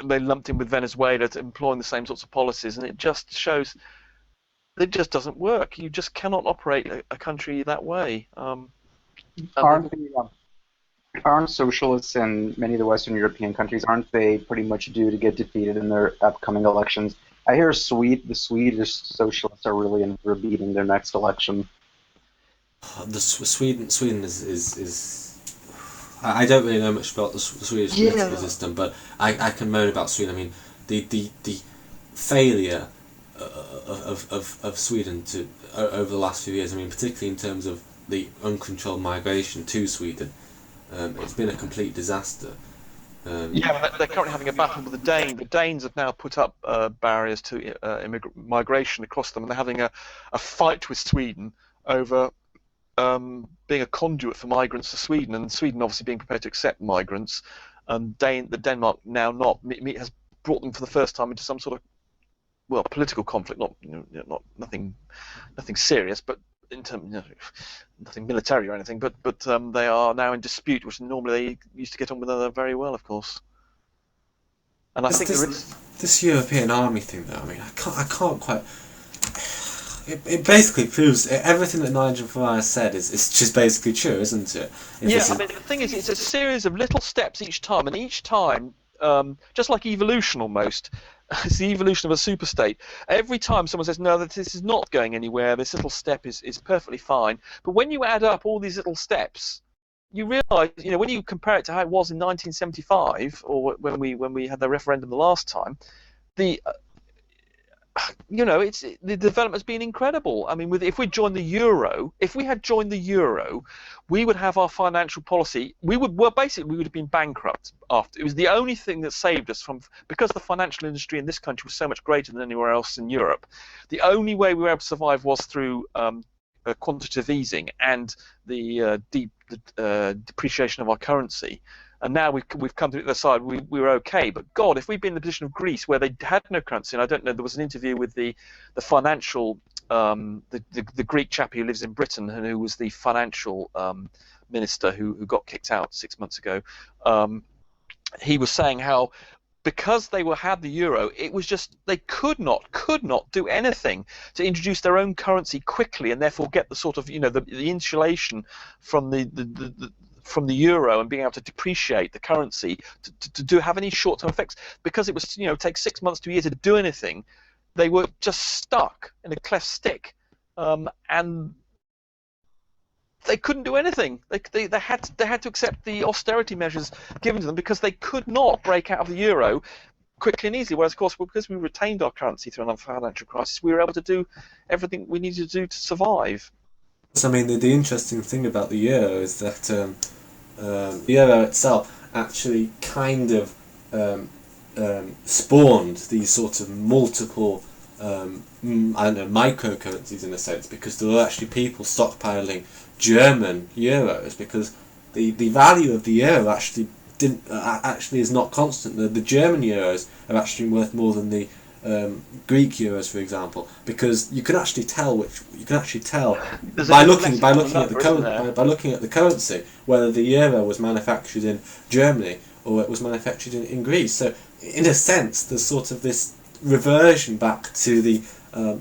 they lumped in with Venezuela to employing the same sorts of policies, and it just shows it just doesn't work. You just cannot operate a country that way. Aren't socialists in many of the Western European countries, aren't they pretty much due to get defeated in their upcoming elections? I hear the Swedish socialists are really in for beating their next election. Sweden is I don't really know much about the Swedish political system, but I can moan about Sweden. I mean, the failure of Sweden to over the last few years. I mean, particularly in terms of the uncontrolled migration to Sweden, it's been a complete disaster. They're currently having a battle with the Danes. The Danes have now put up barriers to migration across them, and they're having a fight with Sweden over being a conduit for migrants to Sweden, and Sweden obviously being prepared to accept migrants, and Denmark now not has brought them for the first time into some sort of political conflict, not nothing serious, but in terms nothing military or anything, but they are now in dispute, which normally they used to get on with very well, of course. And I think there is this European army thing, though. I mean, I can't quite. It basically proves everything that Nigel Farage said is just basically true, isn't it? I mean, the thing is, it's a series of little steps each time, and each time, just like evolution almost, it's the evolution of a superstate. Every time someone says, no, this is not going anywhere, this little step is perfectly fine, but when you add up all these little steps, you realise, when you compare it to how it was in 1975, or when we had the referendum the last time, the the development's been incredible. I mean, if we joined the euro, if we had joined the euro, we would have our financial policy. We would have been bankrupt after. It was the only thing that saved us because the financial industry in this country was so much greater than anywhere else in Europe. The only way we were able to survive was through quantitative easing and the depreciation of our currency. And now we've come to the other side. We were okay, but God, if we'd been in the position of Greece, where they had no currency, and I don't know, there was an interview with the financial the Greek chap who lives in Britain and who was the financial minister who got kicked out 6 months ago. He was saying how, because they had the euro, it was just they could not do anything to introduce their own currency quickly and therefore get the sort of the insulation from the euro and being able to depreciate the currency to have any short-term effects, because it was take 6 months to a year to do anything. They were just stuck in a cleft stick, and they couldn't do anything. They had to accept the austerity measures given to them because they could not break out of the euro quickly and easily. Whereas, of course, because we retained our currency through a financial crisis, we were able to do everything we needed to do to survive. I mean, the interesting thing about the euro is that the euro itself actually kind of spawned these sort of multiple microcurrencies in a sense, because there were actually people stockpiling German euros, because the value of the euro actually is not constant. The German euros are actually worth more than the Greek euros, for example, because you can actually tell by looking at the currency whether the euro was manufactured in Germany or it was manufactured in Greece. So in a sense, there's sort of this reversion back to the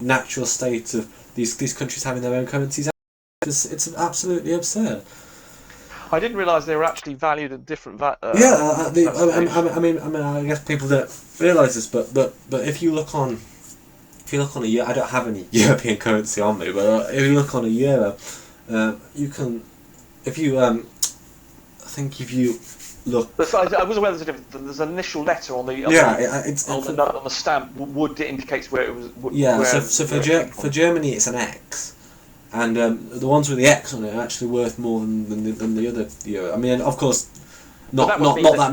natural state of these countries having their own currencies. It's absolutely absurd. I didn't realise they were actually valued at different. I guess people don't realise this, but if you look on a euro, I don't have any European currency on me, but if you look on a euro, you can, if you look. I was aware there's an initial letter on the on the stamp would indicates where it was. So for Germany it's an X. And the ones with the X on it are actually worth more than the other euro. I mean, of course, not that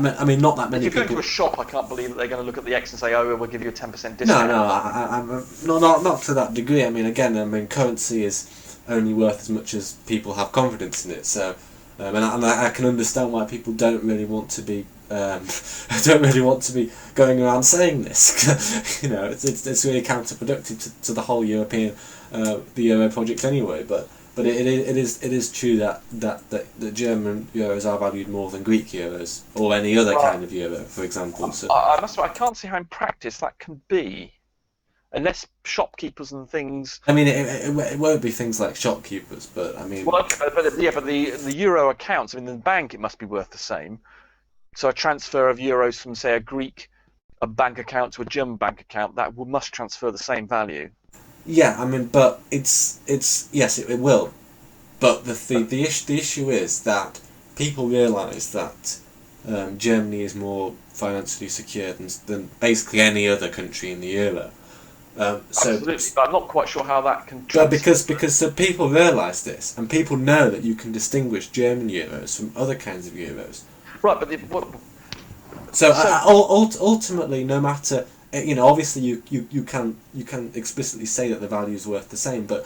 many. I mean, not that many. If you're going to a shop, I can't believe that they're going to look at the X and say, "Oh, we'll give you a 10% discount." No, not to that degree. I mean, currency is only worth as much as people have confidence in it. So, and I can understand why people don't really want to be going around saying this. It's really counterproductive to the whole European. The euro project anyway, but it is true that German euros are valued more than Greek euros or any other kind of euro, for example. So I must admit, I can't see how in practice that can be, unless shopkeepers and things. I mean, it won't be things like shopkeepers, but I mean. Well, but the euro accounts. I mean, in the bank it must be worth the same. So a transfer of euros from, say, a bank account to a German bank account, that must transfer the same value. Yeah, I mean, but it's yes, it will, but the issue is that people realise that Germany is more financially secure than basically any other country in the euro. Absolutely, but I'm not quite sure how that can. But because people realise this, and people know that you can distinguish German euros from other kinds of euros. Right, but ultimately, no matter. Obviously you can explicitly say that the value is worth the same, but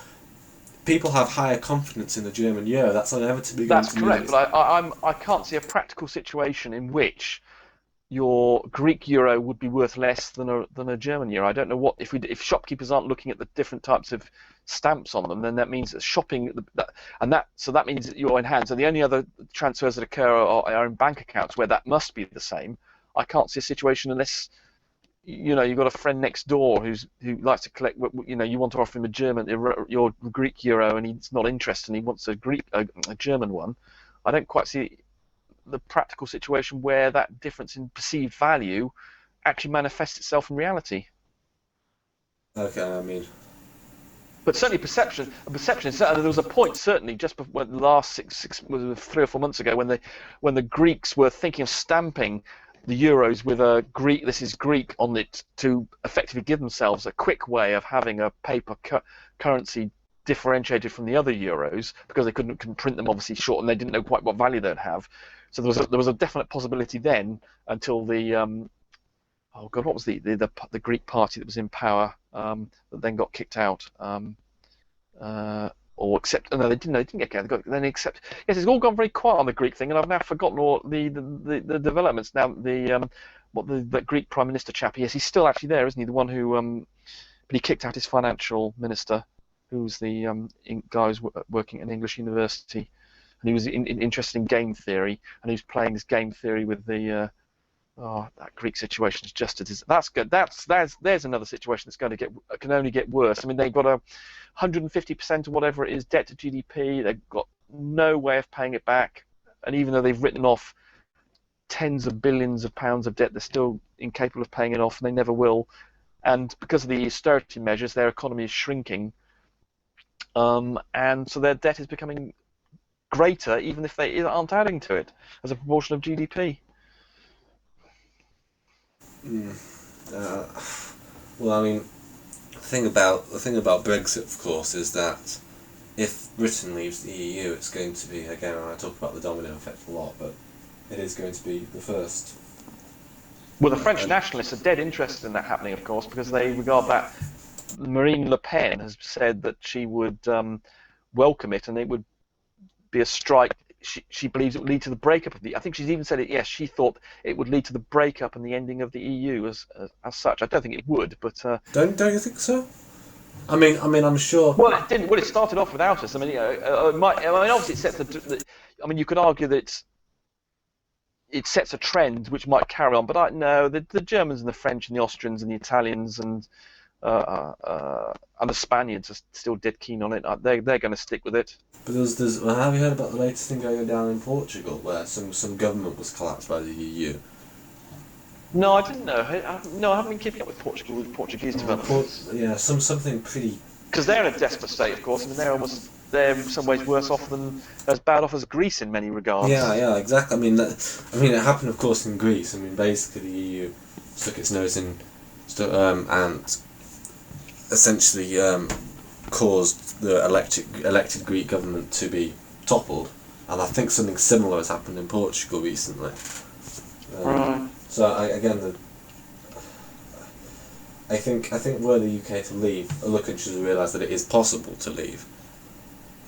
people have higher confidence in the German euro. That's inevitably going to be. That's correct, but I can't see a practical situation in which your Greek euro would be worth less than a German euro. I don't know what if shopkeepers aren't looking at the different types of stamps on them, then that means that that means that you're in hand. So the only other transfers that occur are in bank accounts where that must be the same. I can't see a situation unless you've got a friend next door who likes to collect. You want to offer him a German, your Greek euro, and he's not interested, and he wants a German one. I don't quite see the practical situation where that difference in perceived value actually manifests itself in reality. Okay, I mean, But certainly perception. There was a point certainly just before the last 3 or 4 months ago when the Greeks were thinking of stamping the euros with a Greek. This is Greek on it to effectively give themselves a quick way of having a paper currency differentiated from the other euros because they couldn't print them obviously short and they didn't know quite what value they'd have. So there was a definite possibility then until the oh god, what was the Greek party that was in power that then got kicked out? Or accept? No, they didn't. They didn't get kicked out. Then accept. Yes, it's all gone very quiet on the Greek thing, and I've now forgotten all the developments. Now the Greek Prime Minister chap. Yes, he's still actually there, isn't he? The one who but he kicked out his financial minister, who's the guy who's working at an English university, and he was interested in game theory, and he was playing this game theory with the. Oh, that Greek situation is just as that's good. There's another situation that's going to can only get worse. I mean, they've got 150% or whatever it is debt to GDP. They've got no way of paying it back, and even though they've written off tens of billions of pounds of debt, they're still incapable of paying it off, and they never will. And because of the austerity measures, their economy is shrinking, and so their debt is becoming greater, even if they aren't adding to it as a proportion of GDP. Well, I mean, the thing about Brexit, of course, is that if Britain leaves the EU, it's going to be, again, I talk about the domino effect a lot, but it is going to be the first. Well, the French nationalists are dead interested in that happening, of course, because they regard that. Marine Le Pen has said that she would welcome it, and it would be a strike. She believes it would lead to the breakup of the. I think she's even said it. Yes, she thought it would lead to the breakup and the ending of the EU as such. I don't think it would, but don't you think so? I mean, I'm sure. Well, it didn't. Well, it started off without us. I mean, obviously, it sets I mean, you could argue that it sets a trend which might carry on, but no, the Germans and the French and the Austrians and the Italians and the Spaniards are still dead keen on it. They're going to stick with it. But have you heard about the latest thing going down in Portugal, where some government was collapsed by the EU? No, I didn't know. I haven't been keeping up with Portugal, with Portuguese developments. Something pretty. Because they're in a desperate state, of course. I mean, they're in some ways worse off as bad off as Greece in many regards. Yeah, exactly. I mean, it happened, of course, in Greece. I mean, basically, the EU stuck its nose in, and essentially caused the elected Greek government to be toppled, and I think something similar has happened in Portugal recently. Right. So I think were the UK to leave, other countries will realise that it is possible to leave,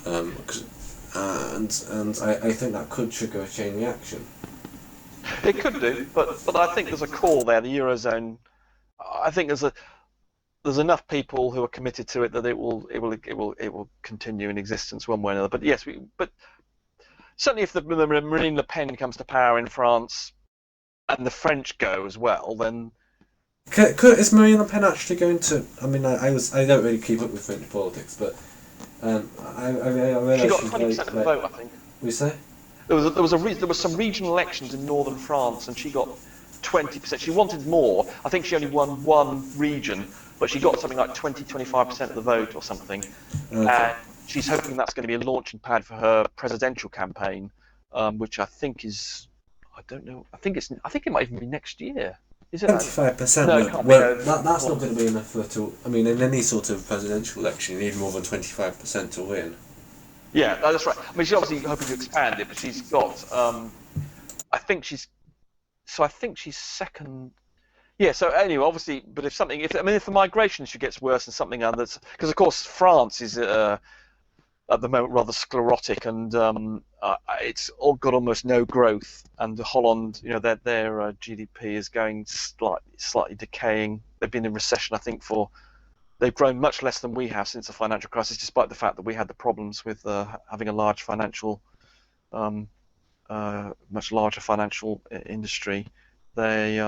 and I think that could trigger a chain reaction. It could do, but I think there's a call there. The Eurozone, I think there's enough people who are committed to it that it will continue in existence one way or another. But yes, but certainly if the Marine Le Pen comes to power in France and the French go as well, then is Marine Le Pen actually going to? I mean, I don't really keep up with French politics, but I realised she got 20% of the vote, I think. We say there was some regional elections in northern France, and she got 20%. She wanted more. I think she only won one region, but she got something like 25% of the vote or something. Okay. And she's hoping that's going to be a launching pad for her presidential campaign, which I think is, I don't know. I think it might even be next year. Is it 25%? No, that's not going to be enough for her to. I mean, in any sort of presidential election, you need more than 25% to win. Yeah, that's right. I mean, she's obviously hoping to expand it, but she's got. I think she's second. Yeah. So anyway, obviously, but if the migration issue gets worse and something others, because of course France is at the moment rather sclerotic, and it's all got almost no growth. And Holland, their GDP is going slightly decaying. They've been in recession, I think, they've grown much less than we have since the financial crisis, despite the fact that we had the problems with having a large financial, much larger financial industry. They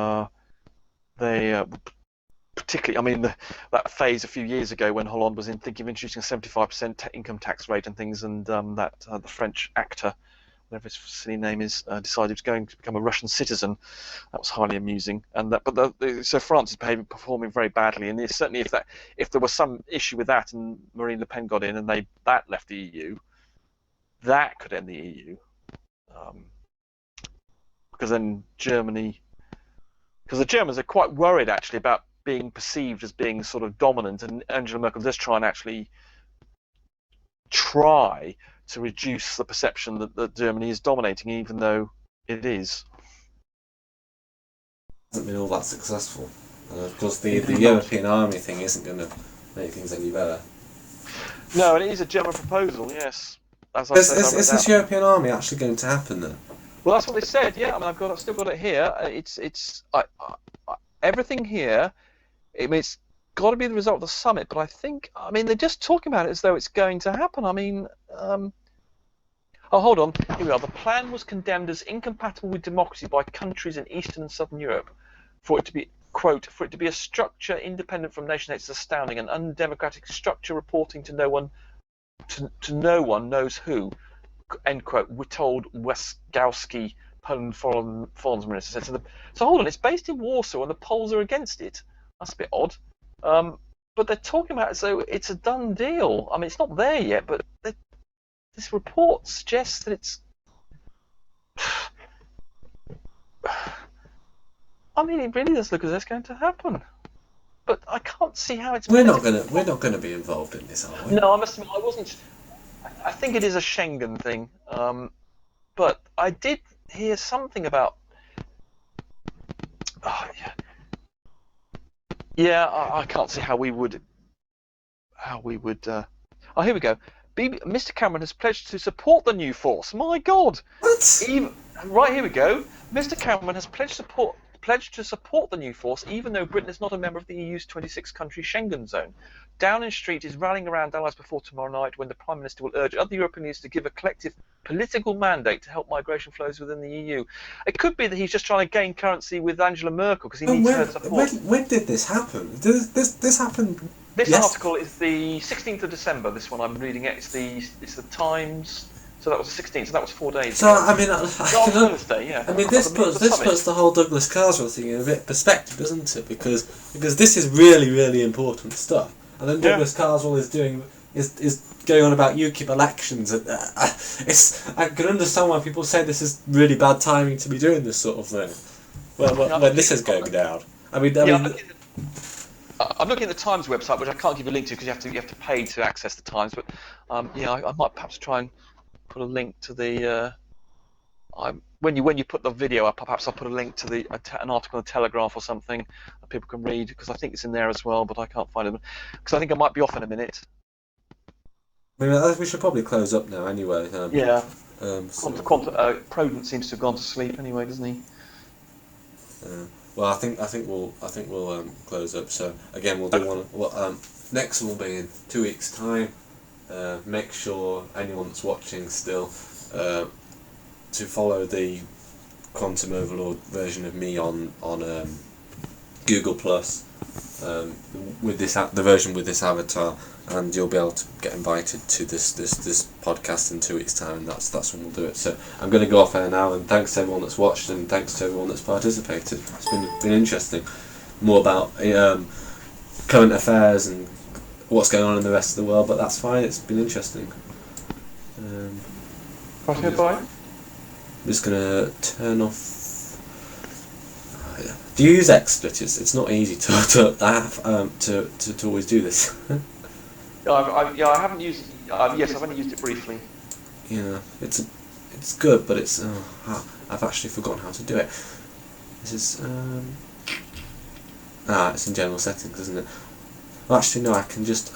particularly, I mean, that phase a few years ago when Hollande was thinking of introducing a 75% income tax rate and things, and that the French actor, whatever his silly name is, decided he was going to become a Russian citizen. That was highly amusing. And that, but so France is performing very badly, and certainly if there was some issue with that, and Marine Le Pen got in and that left the EU, that could end the EU, because then Germany, because the Germans are quite worried actually about being perceived as being sort of dominant, and Angela Merkel does try to reduce the perception that Germany is dominating, even though it is. Hasn't been all that successful. Of course, the European army thing isn't going to make things any better. No, and it is a German proposal, yes. As I Is said, this European army actually going to happen then? well, that's what they said. Yeah, I mean, I've still got it here. Everything here. I mean, it's got to be the result of the summit, but I mean, they're just talking about it as though it's going to happen. I mean, oh, hold on. Here we are. The plan was condemned as incompatible with democracy by countries in Eastern and Southern Europe. For it to be, quote, for it to be a structure independent from nation states is astounding. An undemocratic structure reporting to no one knows who, end quote, we're told Westgowski, Poland foreign minister, said. So hold on, it's based in Warsaw and the Poles are against it. That's a bit odd. But they're talking about it as though it's a done deal. I mean, it's not there yet, but this report suggests that it's... I mean, it really does look as though it's going to happen. But I can't see how it's... We're not going to be involved in this, are we? No, I must admit, I wasn't... I think it is a Schengen thing. But I did hear something about... Oh, yeah. Yeah, I can't see how we would. Oh, here we go. Mr. Cameron has pledged to support the new force. My God! What? Right, here we go. Mr. Cameron has pledged to support the new force, even though Britain is not a member of the EU's 26-country Schengen zone. Downing Street is rallying around allies before tomorrow night, when the Prime Minister will urge other European leaders to give a collective political mandate to help migration flows within the EU. It could be that he's just trying to gain currency with Angela Merkel because he needs her support. When did this happen? This happened? This article is the 16th of December. This one I'm reading it. It's the Times. So that was the 16th. So that was 4 days. So ago. I mean, Thursday, yeah. I mean, this puts the whole Douglas Carswell thing in a bit of perspective, doesn't it? Because this is really, really important stuff. And then Douglas Carswell is going on about UKIP elections. I can understand why people say this is really bad timing to be doing this sort of thing. When this is going down. I'm looking at the Times website, which I can't give a link to because you have to pay to access the Times. But I might perhaps try and put a link to the. When you put the video up, perhaps I'll put a link to an article in the Telegraph or something that people can read, because I think it's in there as well, but I can't find it because I think I might be off in a minute. I mean, we should probably close up now anyway. Yeah. Prodent seems to have gone to sleep anyway, doesn't he? Well, I think we'll close up. So again, we'll do one. Well, next one will be in 2 weeks' time. Make sure anyone that's watching still to follow the Quantum Overlord version of me on Google Plus with the version with this avatar, and you'll be able to get invited to this podcast in 2 weeks' time, and that's when we'll do it. So I'm going to go off air now, and thanks to everyone that's watched, and thanks to everyone that's participated. It's been interesting. More about current affairs and what's going on in the rest of the world, but that's fine. It's been interesting. Bye. I'm just going to turn off. Do you use XSplit? It's not easy to always do this. I haven't used. Yes, I've only used it briefly. Yeah, it's good, but I've actually forgotten how to do it. This is it's in general settings, isn't it? Well, actually, no. I can just